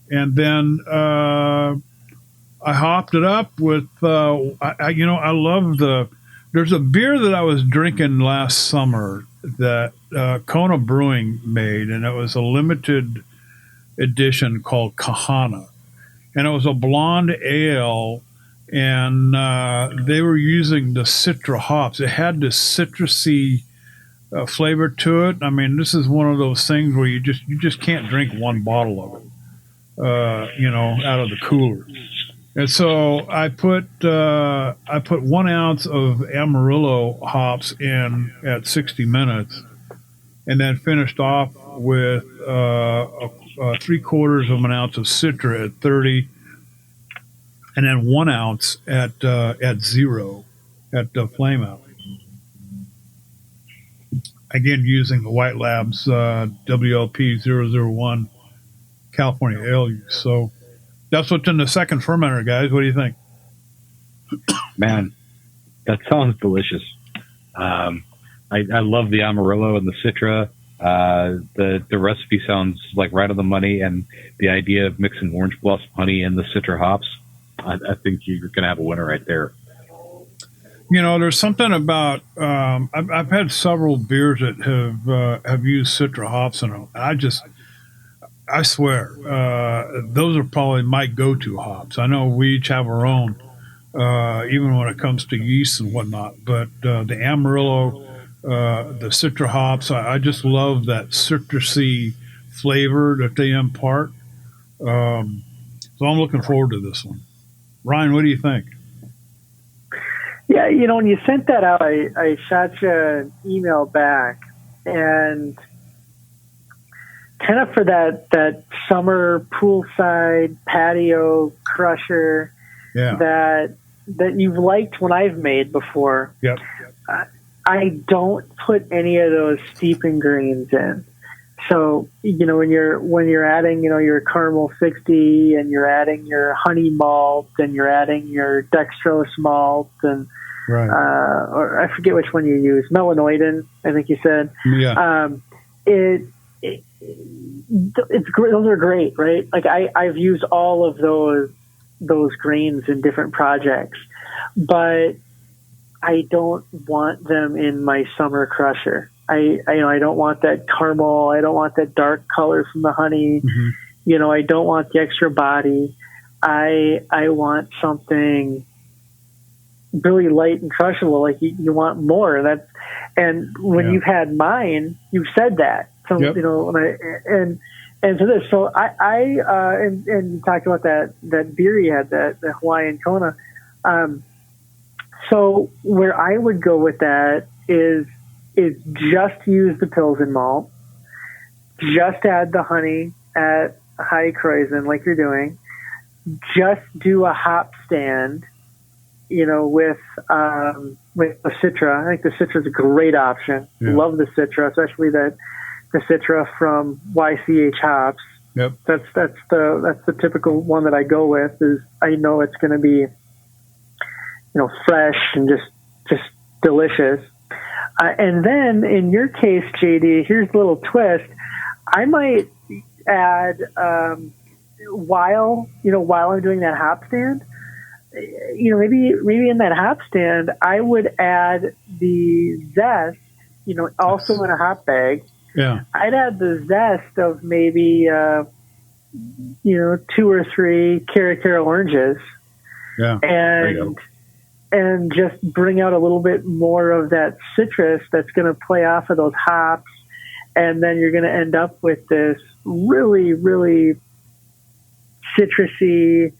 And then I hopped it up with, I love there's a beer that I was drinking last summer that Kona Brewing made, and it was a limited edition called Kahana. And it was a blonde ale, and they were using the Citra hops. It had this citrusy flavor to it. I mean, this is one of those things where you just can't drink one bottle of it, out of the cooler. And so I put 1 ounce of Amarillo hops in at 60 minutes, and then finished off with 3/4 of an ounce of Citra at 30, and then 1 ounce at 0 at Flame Out. Again, using the White Labs WLP 001 California ale use. So that's what's in the second fermenter, guys. What do you think? Man, that sounds delicious. I love the Amarillo and the Citra. The recipe sounds like right on the money, and the idea of mixing orange blossom honey and the Citra hops, I think you're going to have a winner right there. There's something about I've had several beers that have used Citra hops in them. I swear those are probably my go-to hops. I know we each have our own, even when it comes to yeast and whatnot. But the Amarillo, the Citra hops, I just love that citrusy flavor that they impart. So I'm looking forward to this one. Ryan, what do you think? Yeah, when you sent that out, I shot you an email back, and kind of for that summer poolside patio crusher that you've liked when I've made before. Yep. I don't put any of those steeping grains in. So, when you're adding, your caramel 60 and you're adding your honey malt and you're adding your dextrose malt and, right. Or I forget which one you use, melanoidin, I think you said. Yeah. It's great. Those are great, right? Like I've used all of those grains in different projects, but I don't want them in my summer crusher. I don't want that caramel. I don't want that dark color from the honey. Mm-hmm. I don't want the extra body. I want something really light and crushable. Like you want more. And when you've had mine, you've said that. So yep. And so this. So and you talked about that beer you had, the Hawaiian Kona. So where I would go with that is just use the Pilsen malt, just add the honey at high Kreuzen like you're doing, just do a hop stand, with the Citra. I think the Citra is a great option. Yeah. Love the Citra, especially the Citra from YCH hops. Yep. That's the typical one that I go with. Is I know it's going to be fresh and just delicious. And then in your case, JD, here's a little twist. I might add while I'm doing that hop stand, maybe in that hop stand, I would add the zest, also in a hop bag. Yeah. I'd add the zest of maybe 2 or 3 Cara oranges. Yeah. And just bring out a little bit more of that citrus that's going to play off of those hops. And then you're going to end up with this really, really citrusy,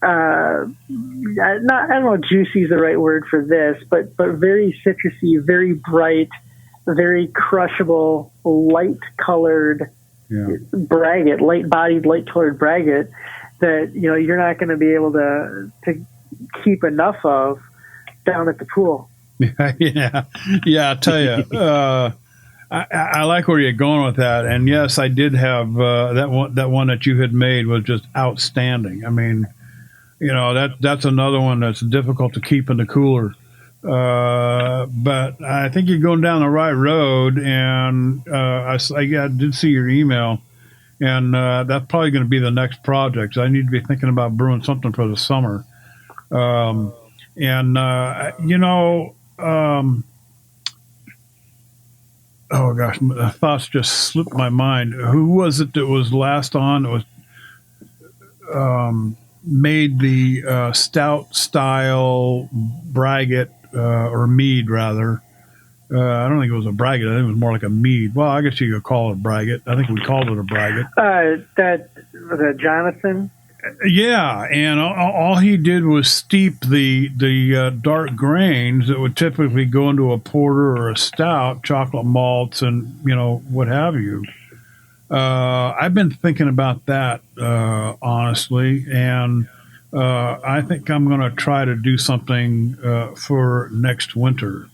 I don't know if juicy is the right word for this, but very citrusy, very bright, very crushable, light-colored braggot, light-bodied, light-colored braggot that, you're not going to be able to keep enough of down at the pool. Yeah. I'll tell you, I like where you're going with that. And yes, I did have that one that you had made was just outstanding. I mean, that's another one that's difficult to keep in the cooler. But I think you're going down the right road. And I did see your email. And that's probably going to be the next project. I need to be thinking about brewing something for the summer. Oh gosh, the thoughts just slipped my mind. Who was it that was last on? It was made the stout style braggot or mead rather. I don't think it was a braggot. I think it was more like a mead. Well, I guess you could call it a braggot. I think we called it a braggot. That was a Jonathan. Yeah, and all he did was steep the dark grains that would typically go into a porter or a stout, chocolate malts, and what have you. I've been thinking about that honestly, and I think I'm going to try to do something for next winter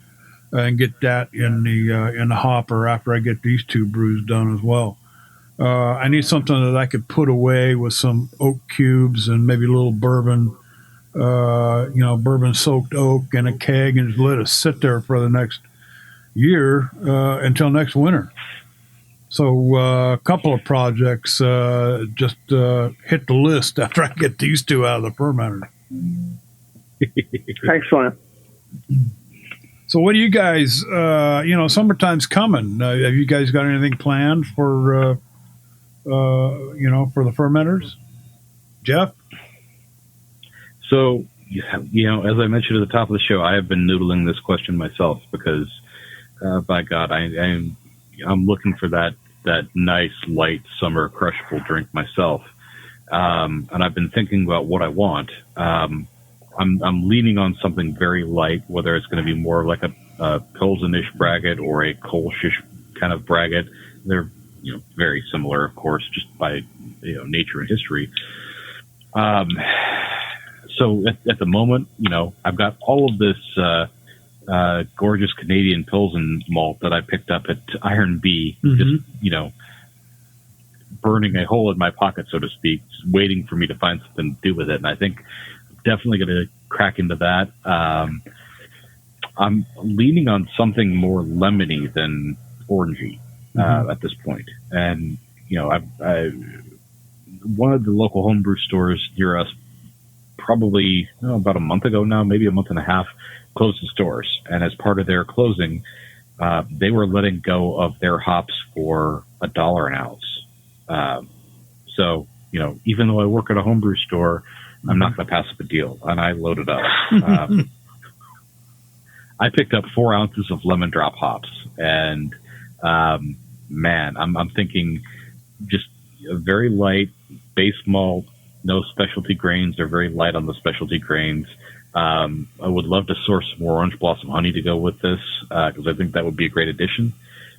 and get that in the hopper after I get these 2 brews done as well. I need something that I could put away with some oak cubes and maybe a little bourbon, bourbon soaked oak in a keg, and just let it sit there for the next year until next winter. So a couple of projects just hit the list after I get these 2 out of the fermenter. Excellent. So what do you guys, summertime's coming. Have you guys got anything planned for, for the fermenters? Jeff? So, as I mentioned at the top of the show, I have been noodling this question myself because, by God, I'm looking for that nice, light summer crushable drink myself. And I've been thinking about what I want. I'm leaning on something very light, whether it's going to be more like a Pilsen-ish braggot or a Kolsch-ish kind of braggot. They're, very similar, of course, just by, nature and history. So at the moment, I've got all of this gorgeous Canadian Pilsen malt that I picked up at Iron Bee, just, burning a hole in my pocket, so to speak, waiting for me to find something to do with it. And I think definitely going to crack into that. I'm leaning on something more lemony than orangey at this point. And, one of the local homebrew stores near us, probably about a month ago now, maybe a month and a half, closed its doors. And as part of their closing, they were letting go of their hops for $1 an ounce. So, even though I work at a homebrew store, I'm not going to pass up a deal, and I loaded up. I picked up 4 ounces of lemon drop hops, and man, I'm thinking just a very light base malt, no specialty grains. They're very light on the specialty grains. I would love to source some more orange blossom honey to go with this because I think that would be a great addition.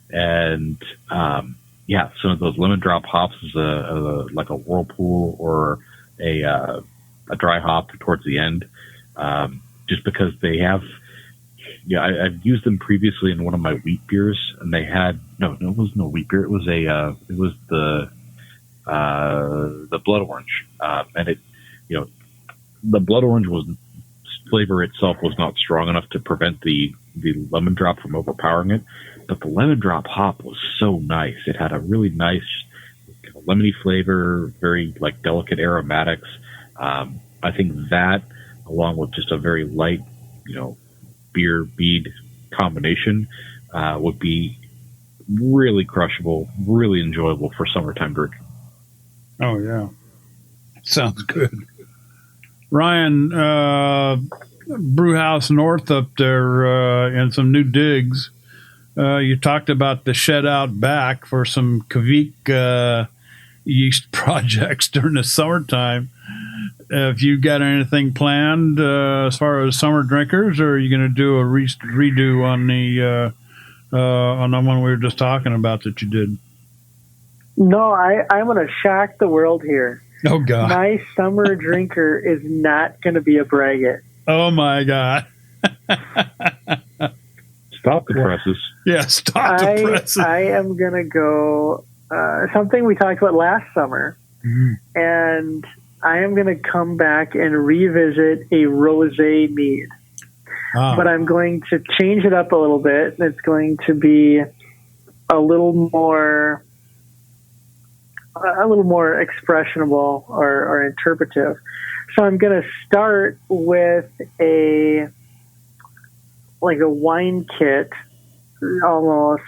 And some of those lemon drop hops is like a whirlpool or a dry hop towards the end, just because they have. Yeah, I've used them previously in one of my wheat beers, and they had it was no wheat beer. It was the blood orange, and it, the blood orange flavor itself was not strong enough to prevent the lemon drop from overpowering it, but the lemon drop hop was so nice. It had a really nice lemony flavor, very like delicate aromatics. I think that, along with just a very light, beer mead combination, would be really crushable, really enjoyable for summertime drinking. Oh yeah, sounds good. Ryan, Brewhouse North up there, and some new digs. You talked about the shed out back for some Kveik yeast projects during the summertime. Have you got anything planned as far as summer drinkers, or are you going to do a redo on the one we were just talking about that you did? No, I'm going to shock the world here. Oh, God. My summer drinker is not going to be a braggot. Oh, my God. Stop the presses. Yeah, stop the presses. I am going to go something we talked about last summer, and I am going to come back and revisit a rosé mead. But I'm going to change it up a little bit. It's going to be a little more expressionable or interpretive. So I'm going to start with a wine kit, almost,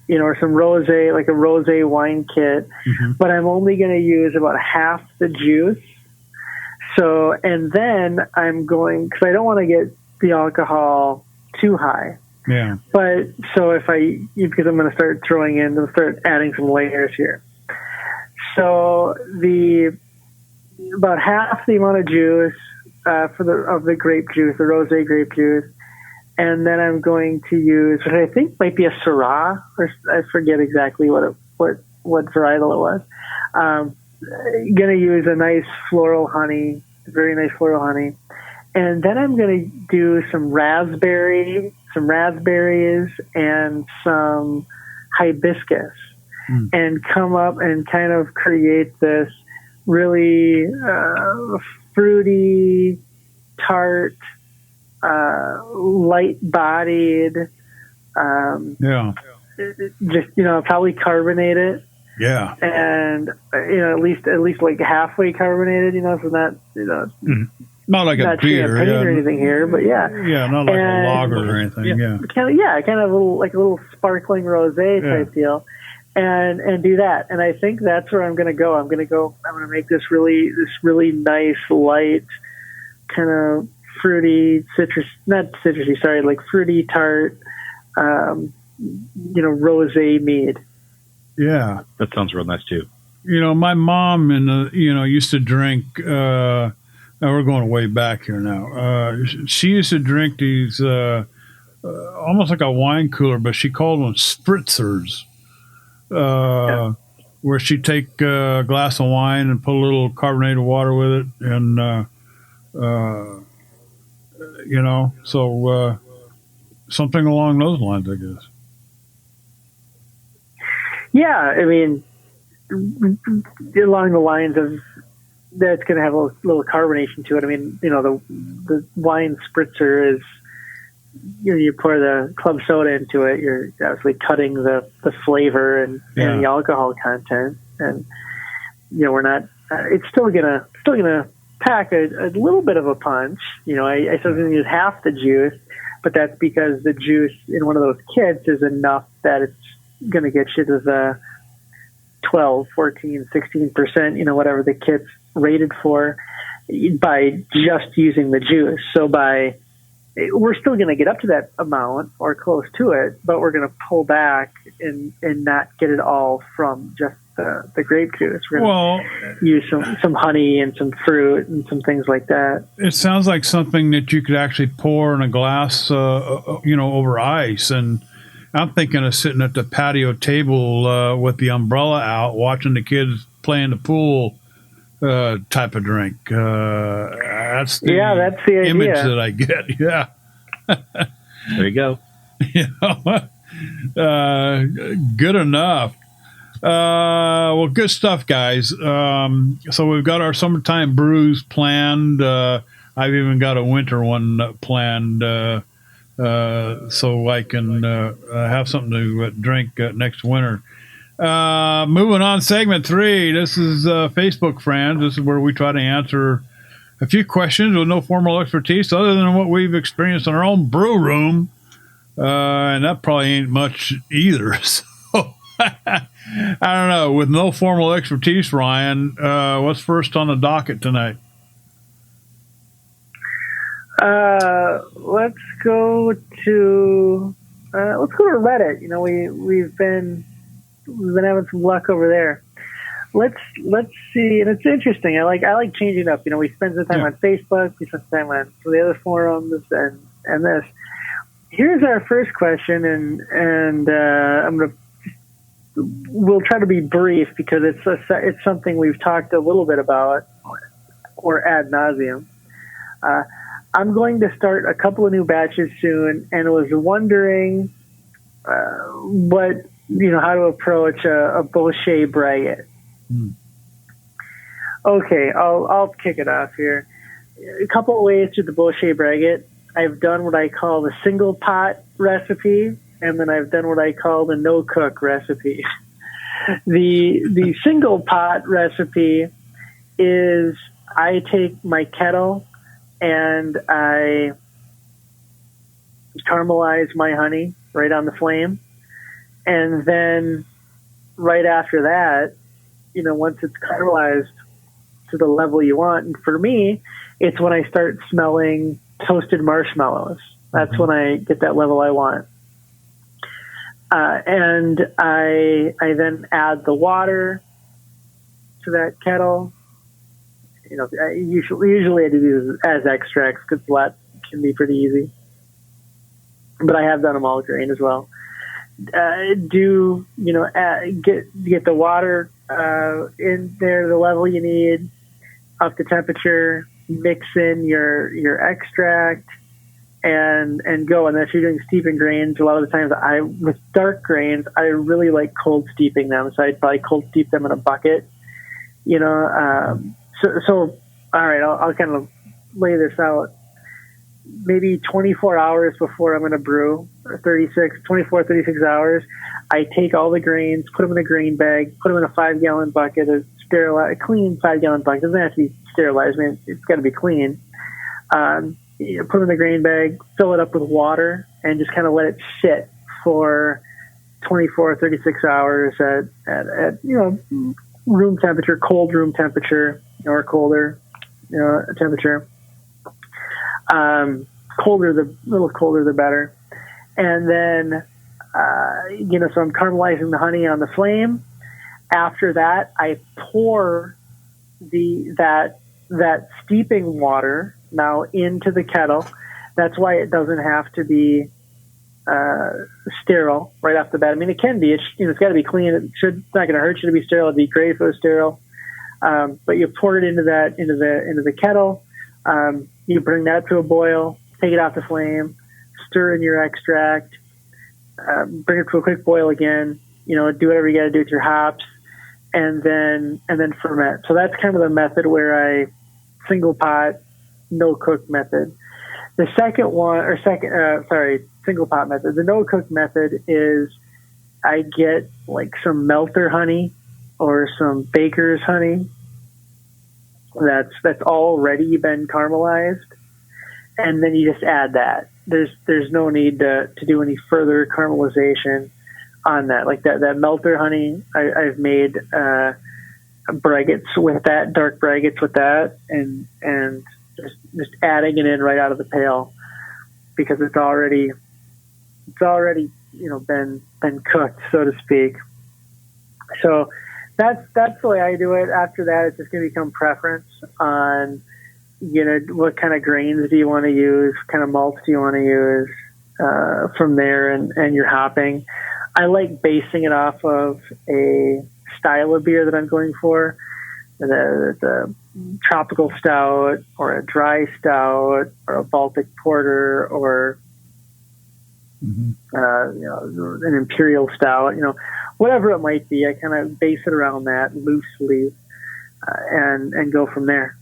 or some rosé, like a rosé wine kit. But I'm only going to use about half the juice. So, and then I'm going, because I don't want to get the alcohol too high. Yeah. But so because I'm going to start adding some layers here. So about half the amount of juice of the grape juice, the rosé grape juice, and then I'm going to use what I think might be a Syrah, or I forget exactly what varietal it was. Going to use a nice floral honey, very nice floral honey, and then I'm going to do some raspberries and some hibiscus. And come up and kind of create this really fruity, tart, light-bodied, just probably carbonated. Yeah, and at least like halfway carbonated. So not Not like a not beer, champagne yeah. or anything here, but yeah. Yeah, not like a lager or anything. Yeah. Kind of a little sparkling rosé type deal, and do that. And I think that's where I'm going to go. I'm going to make this really nice, light, kind of fruity, not citrusy, sorry, like fruity tart, rosé mead. Yeah, that sounds real nice too. My mom used to drink. Now we're going way back here now. She used to drink these almost like a wine cooler, but she called them spritzers. Where she'd take a glass of wine and put a little carbonated water with it, and so something along those lines, I guess. Yeah, I mean, along the lines of that's going to have a little carbonation to it. I mean, the wine spritzer is, you pour the club soda into it, you're obviously cutting the flavor and the alcohol content, and we're not. It's still gonna pack a little bit of a punch. I still gonna use half the juice, but that's because the juice in one of those kits is enough that it's going to get you to the 12, 14, 16%, whatever the kit's rated for, by just using the juice. So we're still going to get up to that amount or close to it, but we're going to pull back and not get it all from just the grape juice. We're going to use some honey and some fruit and some things like that. It sounds like something that you could actually pour in a glass, over ice. And I'm thinking of sitting at the patio table with the umbrella out, watching the kids play in the pool type of drink. That's the image idea that I get. Yeah. There you go. Good enough. Well, good stuff, guys. So we've got our summertime brews planned. I've even got a winter one planned, so I can have something to drink next winter. Moving on, segment 3. This is Facebook Friends. This is where we try to answer a few questions with no formal expertise other than what we've experienced in our own brew room. And that probably ain't much either. So I don't know. With no formal expertise, Ryan, what's first on the docket tonight? Let's go to Reddit. We've been having some luck over there. Let's see, and it's interesting. I like changing up. We spend some time on Facebook, we spend some time on the other forums, and this. Here's our first question, and we'll try to be brief because it's something we've talked a little bit about, or ad nauseum. I'm going to start a couple of new batches soon, and was wondering how to approach a Bochet Braggot. Okay, I'll kick it off here. A couple of ways to the Bochet Braggot. I've done what I call the single pot recipe, and then I've done what I call the no cook recipe. The single pot recipe is I take my kettle and I caramelize my honey right on the flame, and then right after that, once it's caramelized to the level you want, and for me, it's when I start smelling toasted marshmallows. That's when I get that level I want. And I then add the water to that kettle. Usually I do these as extracts because that can be pretty easy. But I have done them all grain as well. Get the water in there to the level you need, up the temperature, mix in your extract, and go. And if you're doing steeping grains, a lot of the times with dark grains, I really like cold steeping them. So I'd probably cold steep them in a bucket. So all right, I'll kind of lay this out. Maybe 24 hours before I'm going to brew, 36 hours, I take all the grains, put them in a grain bag, put them in a 5-gallon bucket, a clean 5-gallon bucket. It doesn't have to be sterilized, man. It's got to be clean. Put it in the grain bag, fill it up with water, and just kind of let it sit for 24, 36 hours at room temperature, cold room temperature, or colder temperature. Little colder the better. And then, so I'm caramelizing the honey on the flame. After that, I pour that steeping water now into the kettle. That's why it doesn't have to be sterile right off the bat. I mean, it can be. It's got to be clean. It's not going to hurt you to be sterile. It'd be great if it was sterile. But you pour it into the kettle. You bring that to a boil. Take it off the flame. Stir in your extract. Bring it to a quick boil again. Do whatever you got to do with your hops, and then ferment. So that's kind of the method where I single pot, no cook method. The single pot method. The no cook method is I get like some melter honey or some baker's honey that's already been caramelized, and then you just add that. There's no need to do any further caramelization on that. Like that melter honey, I've made braggots with that, dark braggots with that, and just adding it in right out of the pail because it's already been cooked, so to speak. So that's the way I do it. After that, it's just going to become preference on what kind of grains do you want to use, what kind of malts do you want to use from there, and your hopping. I like basing it off of a style of beer that I'm going for. The tropical stout or a dry stout or a Baltic porter or an imperial stout, whatever it might be. I kind of base it around that loosely and go from there.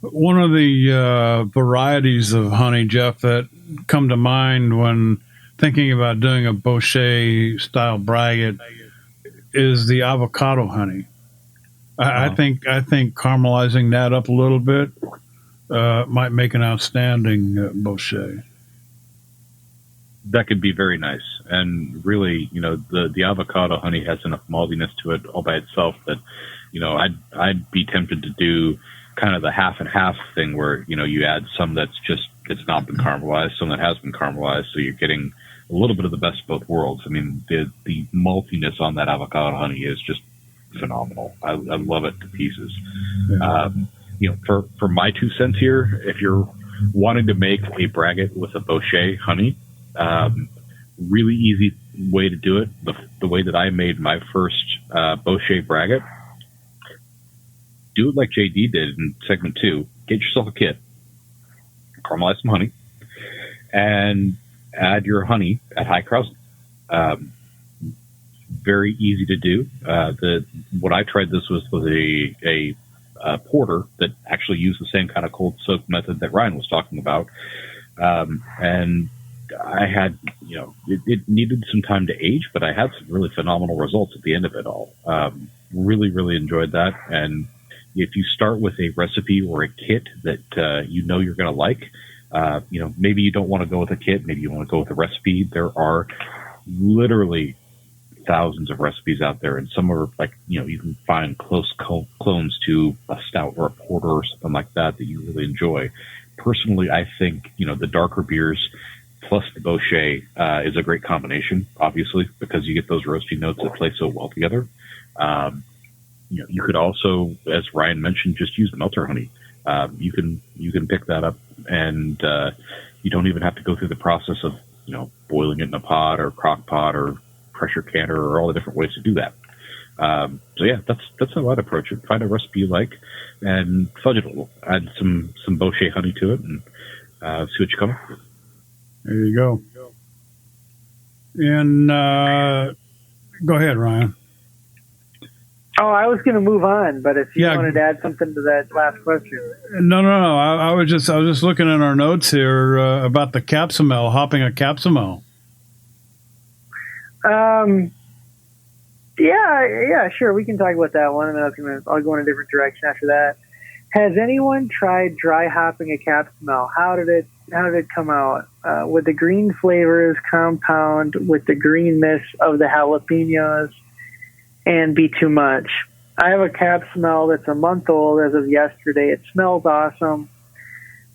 One of the varieties of honey, Jeff, that come to mind when thinking about doing a Bochet style braggot is the avocado honey. I think caramelizing that up a little bit might make an outstanding Bochet. That could be very nice. And really, the avocado honey has enough maltiness to it all by itself that, I'd be tempted to do kind of the half and half thing where, you add some it's not been caramelized, some that has been caramelized. So you're getting a little bit of the best of both worlds. I mean, the maltiness on that avocado honey is just phenomenal. I love it to pieces. Yeah. For my 2 cents here, if you're wanting to make a braggot with a Bochet honey, really easy way to do it. The way that I made my first Bochet braggot, do it like JD did in segment 2. Get yourself a kit, caramelize some honey, and add your honey at high krausen. Very easy to do. What I tried this was a porter that actually used the same kind of cold soak method that Ryan was talking about, and I had, it needed some time to age, but I had some really phenomenal results at the end of it all. Really, really enjoyed that. And if you start with a recipe or a kit that you're going to like, maybe you don't want to go with a kit, maybe you want to go with a recipe. There are literally thousands of recipes out there, and some are like, you can find close clones to a stout or a porter or something like that you really enjoy. Personally, I think, the darker beers plus the Bochet is a great combination, obviously, because you get those roasty notes that play so well together. You could also, as Ryan mentioned, just use melter honey. You can pick that up, and you don't even have to go through the process of boiling it in a pot or crock pot or pressure canner or all the different ways to do that. So yeah, that's how I'd approach it. Find a recipe you like and fudge it a little. Add some Bochet honey to it and see what you come up with. There you go. And go ahead, Ryan. Oh, I was going to move on, but if you wanted to add something to that last question. No. I was just looking at our notes here about the Capsamel, hopping a Capsamel. Yeah, sure. We can talk about that one, and then I'll go in a different direction after that. Has anyone tried dry hopping a cap smell? How did it come out? Would the green flavors compound with the greenness of the jalapenos and be too much? I have a cap smell that's a month old as of yesterday. It smells awesome.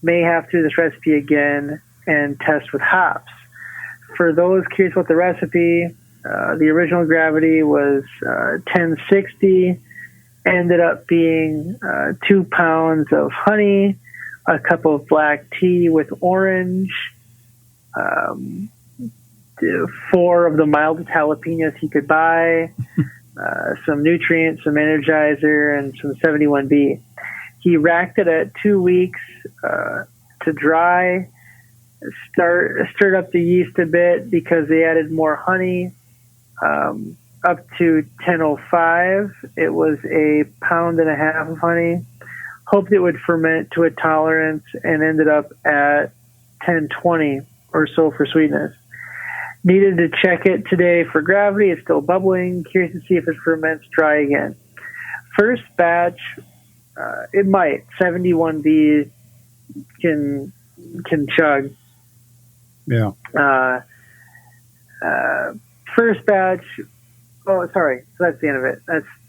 May have to do this recipe again and test with hops. For those curious about the recipe, the original gravity was 1060. Ended up being 2 pounds of honey, a cup of black tea with orange, 4 of the mildest jalapenos he could buy, some nutrients, some Energizer, and some 71B. He racked it at 2 weeks to dry, stirred up the yeast a bit because they added more honey. Up to 1005, it was 1.5 pounds of honey. Hoped it would ferment to a tolerance and ended up at 1020 or so for sweetness. Needed to check it today for gravity. It's still bubbling. Curious to see if it ferments dry again. First batch, it might. 71B can chug. Yeah. First batch. Oh, sorry. So that's the end of it.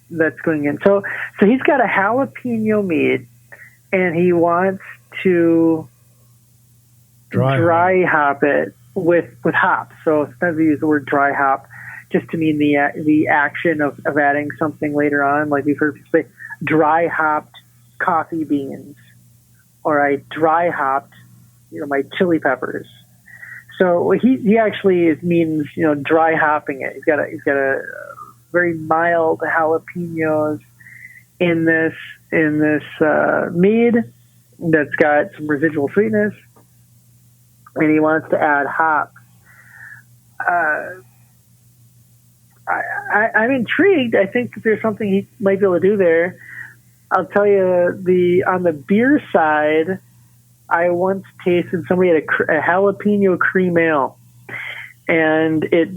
That's going in. So he's got a jalapeno mead, and he wants to dry hop it with hops. So sometimes we use the word dry hop just to mean the action of adding something later on. Like we've heard people say, dry hopped coffee beans, or I dry hopped, my chili peppers. So he actually means dry hopping it. He's got a very mild jalapenos in this mead that's got some residual sweetness, and he wants to add hops. I'm intrigued. I think there's something he might be able to do there. I'll tell you, on the beer side, I once tasted somebody had a jalapeno cream ale, and it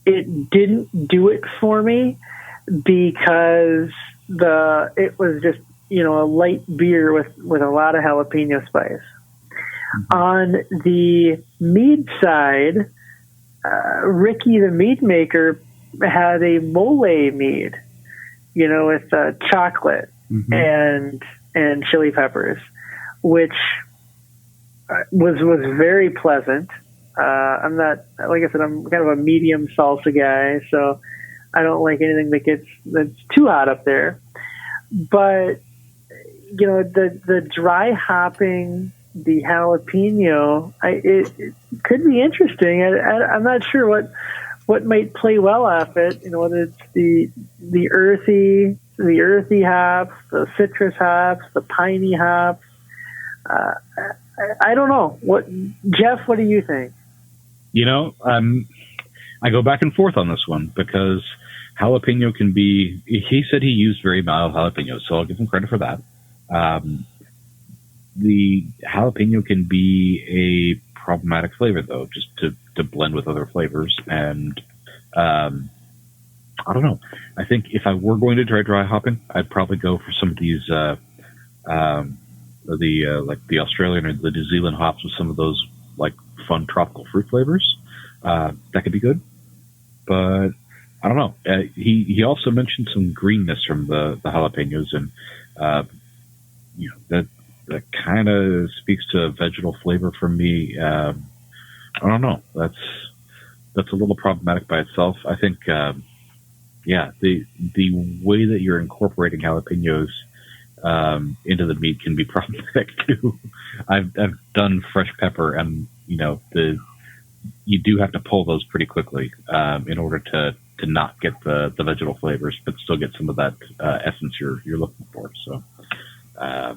didn't do it for me because it was just a light beer with a lot of jalapeno spice. Mm-hmm. On the mead side, Ricky the mead maker had a mole mead, with chocolate and chili peppers, which was very pleasant. I'm not, like I said, I'm kind of a medium salsa guy, so I don't like anything that's too hot up there. But the dry hopping the jalapeno, it could be interesting. I'm not sure what might play well off it. Whether it's the earthy hops, the citrus hops, the piney hops. I don't know. Jeff? What do you think? I go back and forth on this one because jalapeno can be. He said he used very mild jalapenos, so I'll give him credit for that. The jalapeno can be a problematic flavor, though, just to blend with other flavors. And I don't know. I think if I were going to try dry hopping, I'd probably go for some of these like the Australian or the New Zealand hops with some of those like fun tropical fruit flavors. That could be good, but I don't know. He also mentioned some greenness from the jalapenos, and that kind of speaks to a vegetal flavor for me. I don't know. That's a little problematic by itself. I think, the way that you're incorporating jalapenos into the meat can be problematic too. I've done fresh pepper, and you do have to pull those pretty quickly in order to not get the vegetal flavors, but still get some of that essence you're looking for. So, I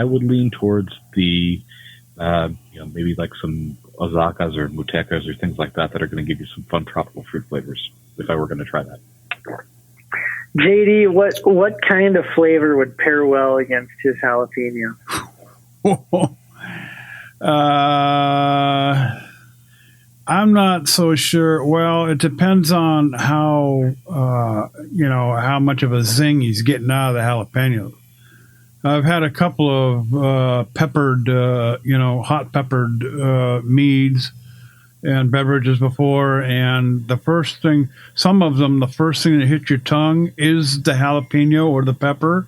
would lean towards the maybe like some Ozakas or Mutekas or things like that are going to give you some fun tropical fruit flavors. If I were going to try that. JD, what kind of flavor would pair well against his jalapeno? I'm not so sure. Well, it depends on how much of a zing he's getting out of the jalapeno. I've had a couple of peppered, hot peppered meads and beverages before, and the first thing that hits your tongue is the jalapeno or the pepper,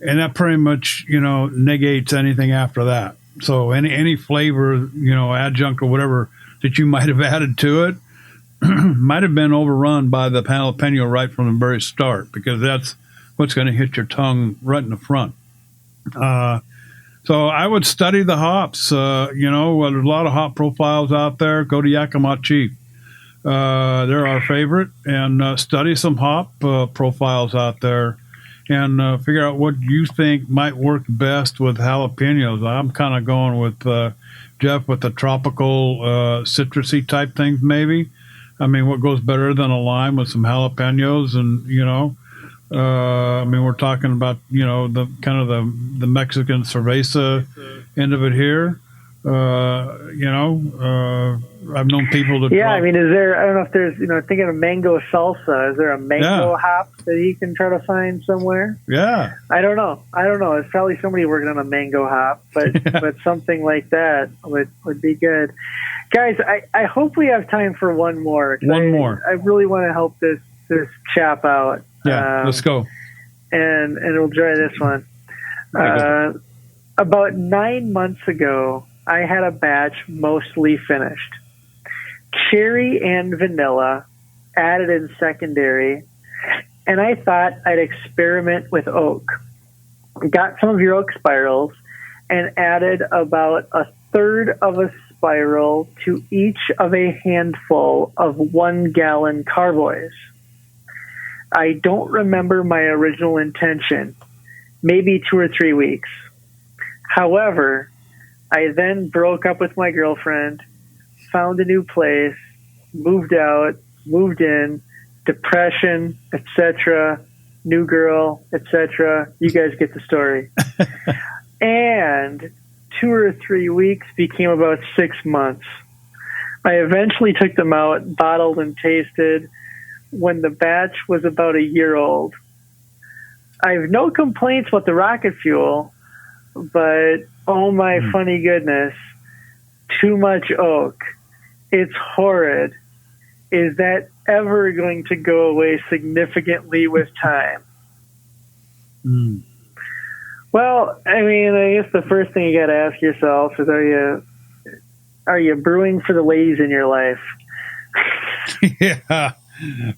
and that pretty much negates anything after that. So any flavor, adjunct or whatever that you might have added to it might have been overrun by the jalapeno right from the very start, because that's what's going to hit your tongue right in the front. So I would study the hops. There's a lot of hop profiles out there. Go to Yakima Chief. They're our favorite. And study some hop profiles out there and figure out what you think might work best with jalapenos. I'm kind of going with Jeff with the tropical citrusy type things maybe. I mean, what goes better than a lime with some jalapenos and, we're talking about, the kind of the Mexican cerveza end of it here. I've known people to. Yeah, I don't know if there's, thinking of mango salsa. Is there a mango hop that you can try to find somewhere? Yeah. I don't know. There's probably somebody working on a mango hop, but something like that would be good. Guys, I hope we have time for one more. One more. I really want to help this chap out. Yeah, let's go. And we'll try this one. About 9 months ago, I had a batch mostly finished. Cherry and vanilla added in secondary, and I thought I'd experiment with oak. Got some of your oak spirals and added about a third of a spiral to each of a handful of 1 gallon carboys. I don't remember my original intention, maybe 2 or 3 weeks. However, I then broke up with my girlfriend, found a new place, moved out, moved in, depression, etc., new girl, etc. You guys get the story. And 2 or 3 weeks became about 6 months. I eventually took them out, bottled and tasted when the batch was about a year old. I have no complaints about the rocket fuel, but oh my funny goodness, too much oak. It's horrid. Is that ever going to go away significantly with time? Well, I guess the first thing you got to ask yourself is, are you brewing for the ladies in your life? Yeah,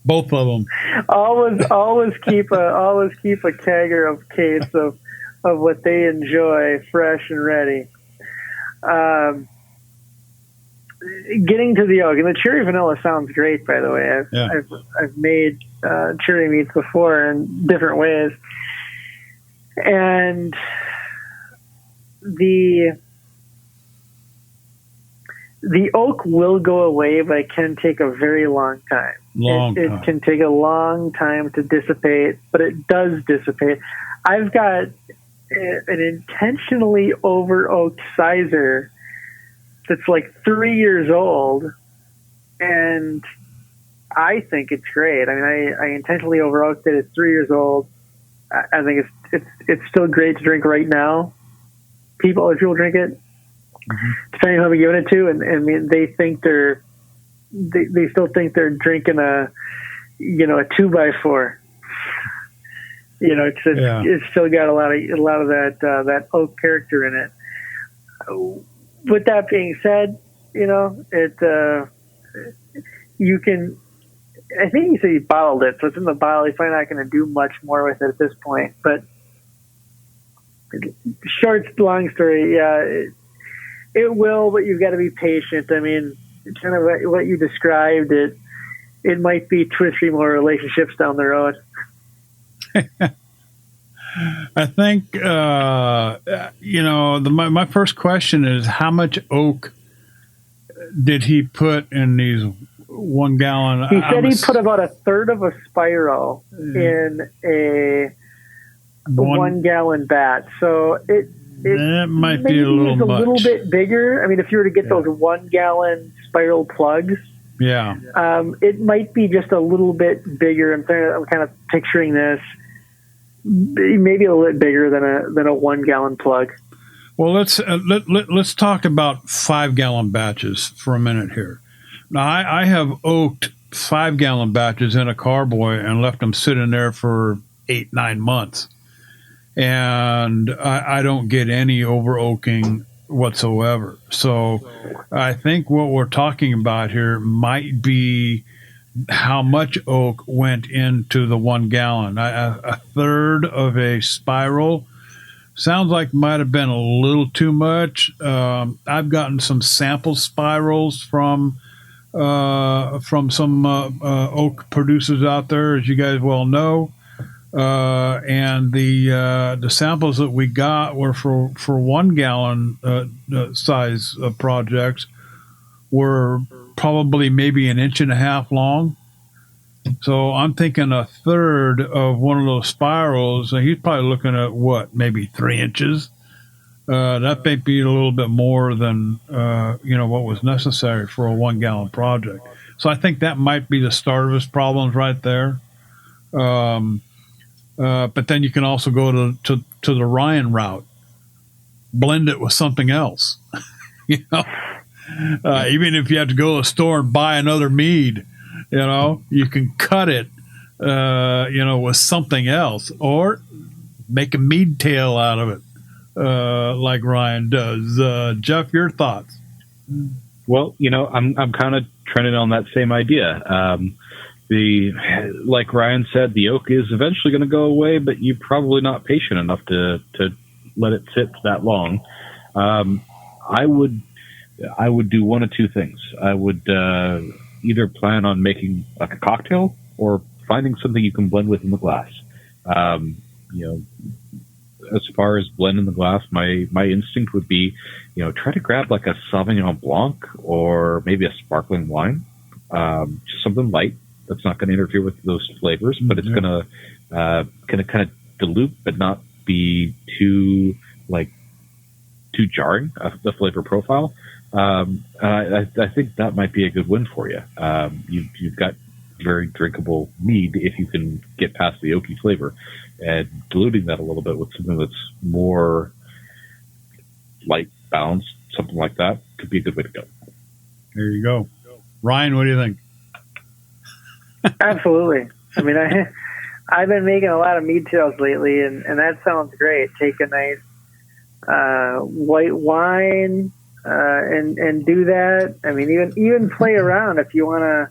both of them. Always keep a keg or a case of what they enjoy, fresh and ready. Getting to the oak, and the cherry vanilla sounds great, by the way. I've made cherry meats before in different ways, and the oak will go away, but it can take a very long time. It can take a long time to dissipate, but it does dissipate. I've got an intentionally over oaked sizer that's like 3 years old, and I think it's great. I intentionally over oaked it. It's 3 years old. I think it's still great to drink right now. If people drink it, depending on who we give it to, and they think they still think they're drinking a 2x4. It's still got a lot of that oak character in it. With that being said, you can. I think you said you bottled it, so it's in the bottle. You're probably not going to do much more with it at this point. But long story, yeah, it will, but you've got to be patient. Kind of what you described, it might be 2 or 3 more relationships down the road. I think, my first question is, how much oak did he put in these 1 gallon? He said he put about a third of a spiral in a 1 gallon batch. So it might be a little bit bigger. If you were to get those 1 gallon spiral plugs, it might be just a little bit bigger. I'm kind of picturing this. maybe a little bit bigger than a 1 gallon plug. Well, let's talk about 5 gallon batches for a minute here. Now, I have oaked 5 gallon batches in a carboy and left them sitting there for 8-9 months, and I don't get any over oaking whatsoever. So I think what we're talking about here might be how much oak went into the 1 gallon. A third of a spiral sounds like might have been a little too much. I've gotten some sample spirals from some oak producers out there, as you guys well know, and the samples that we got were for 1 gallon size projects were probably maybe 1.5 inches long. So I'm thinking a third of one of those spirals, he's probably looking at what, maybe 3 inches. That may be a little bit more than what was necessary for a 1 gallon project. So I think that might be the start of his problems right there. But then you can also go to the Ryan route, blend it with something else. Even if you have to go to the store and buy another mead, you can cut it, with something else, or make a mead tail out of it. Like Ryan does. Jeff, your thoughts? Well, I'm kind of trending on that same idea. Like Ryan said, the oak is eventually going to go away, but you're probably not patient enough to let it sit that long. I would do one of two things. I would either plan on making like a cocktail or finding something you can blend with in the glass. As far as blending the glass, my instinct would be, try to grab like a Sauvignon Blanc or maybe a sparkling wine, just something light that's not going to interfere with those flavors, but it's going to kind of dilute, but not be too jarring the flavor profile. I think that might be a good win for you. You've got very drinkable mead if you can get past the oaky flavor, and diluting that a little bit with something that's more light, balanced, something like that could be a good way to go. There you go. Ryan, what do you think? Absolutely. I mean, I've been making a lot of mead tails lately, and that sounds great. Take a nice white wine and do that. I mean, even play around if you want to.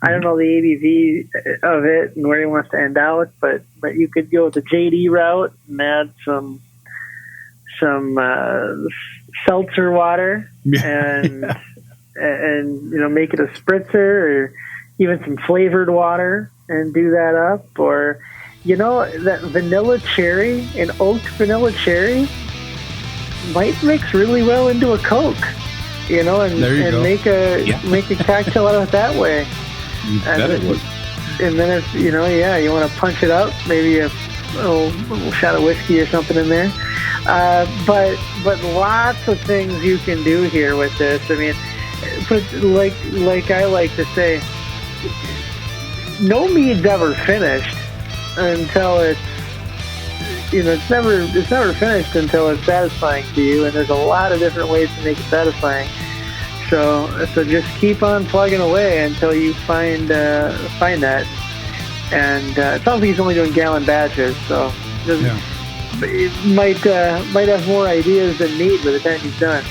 I don't know the ABV of it and where he wants to end out, but you could go with the JD route and add some seltzer water and make it a spritzer, or even some flavored water and do that up. Or that vanilla cherry and oak vanilla cherry might mix really well into a Coke, and make a cocktail out of it that way. And then if you want to punch it up, maybe a little shot of whiskey or something in there. But lots of things you can do here with this. I mean, but like I like to say, no mead's ever finished until it's never finished until it's satisfying to you. And there's a lot of different ways to make it satisfying. So just keep on plugging away until you find that. And it sounds like he's only doing gallon batches, so it might have more ideas than need by the time he's done.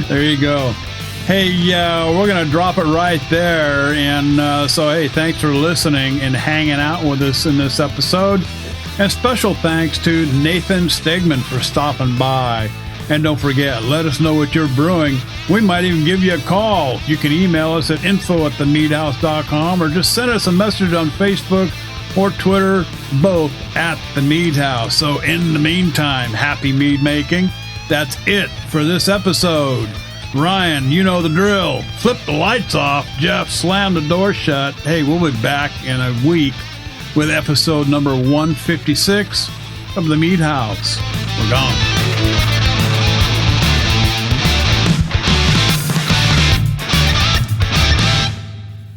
There you go. Hey, we're going to drop it right there. And hey, thanks for listening and hanging out with us in this episode. And special thanks to Nathan Stegman for stopping by. And don't forget, let us know what you're brewing. We might even give you a call. You can email us at info@themeadhouse.com or just send us a message on Facebook or Twitter, both at The Mead House. So in the meantime, happy mead making. That's it for this episode. Ryan, you know the drill. Flip the lights off. Jeff, slam the door shut. Hey, we'll be back in a week with episode number 156 of The Mead House. We're gone.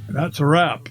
That's a wrap.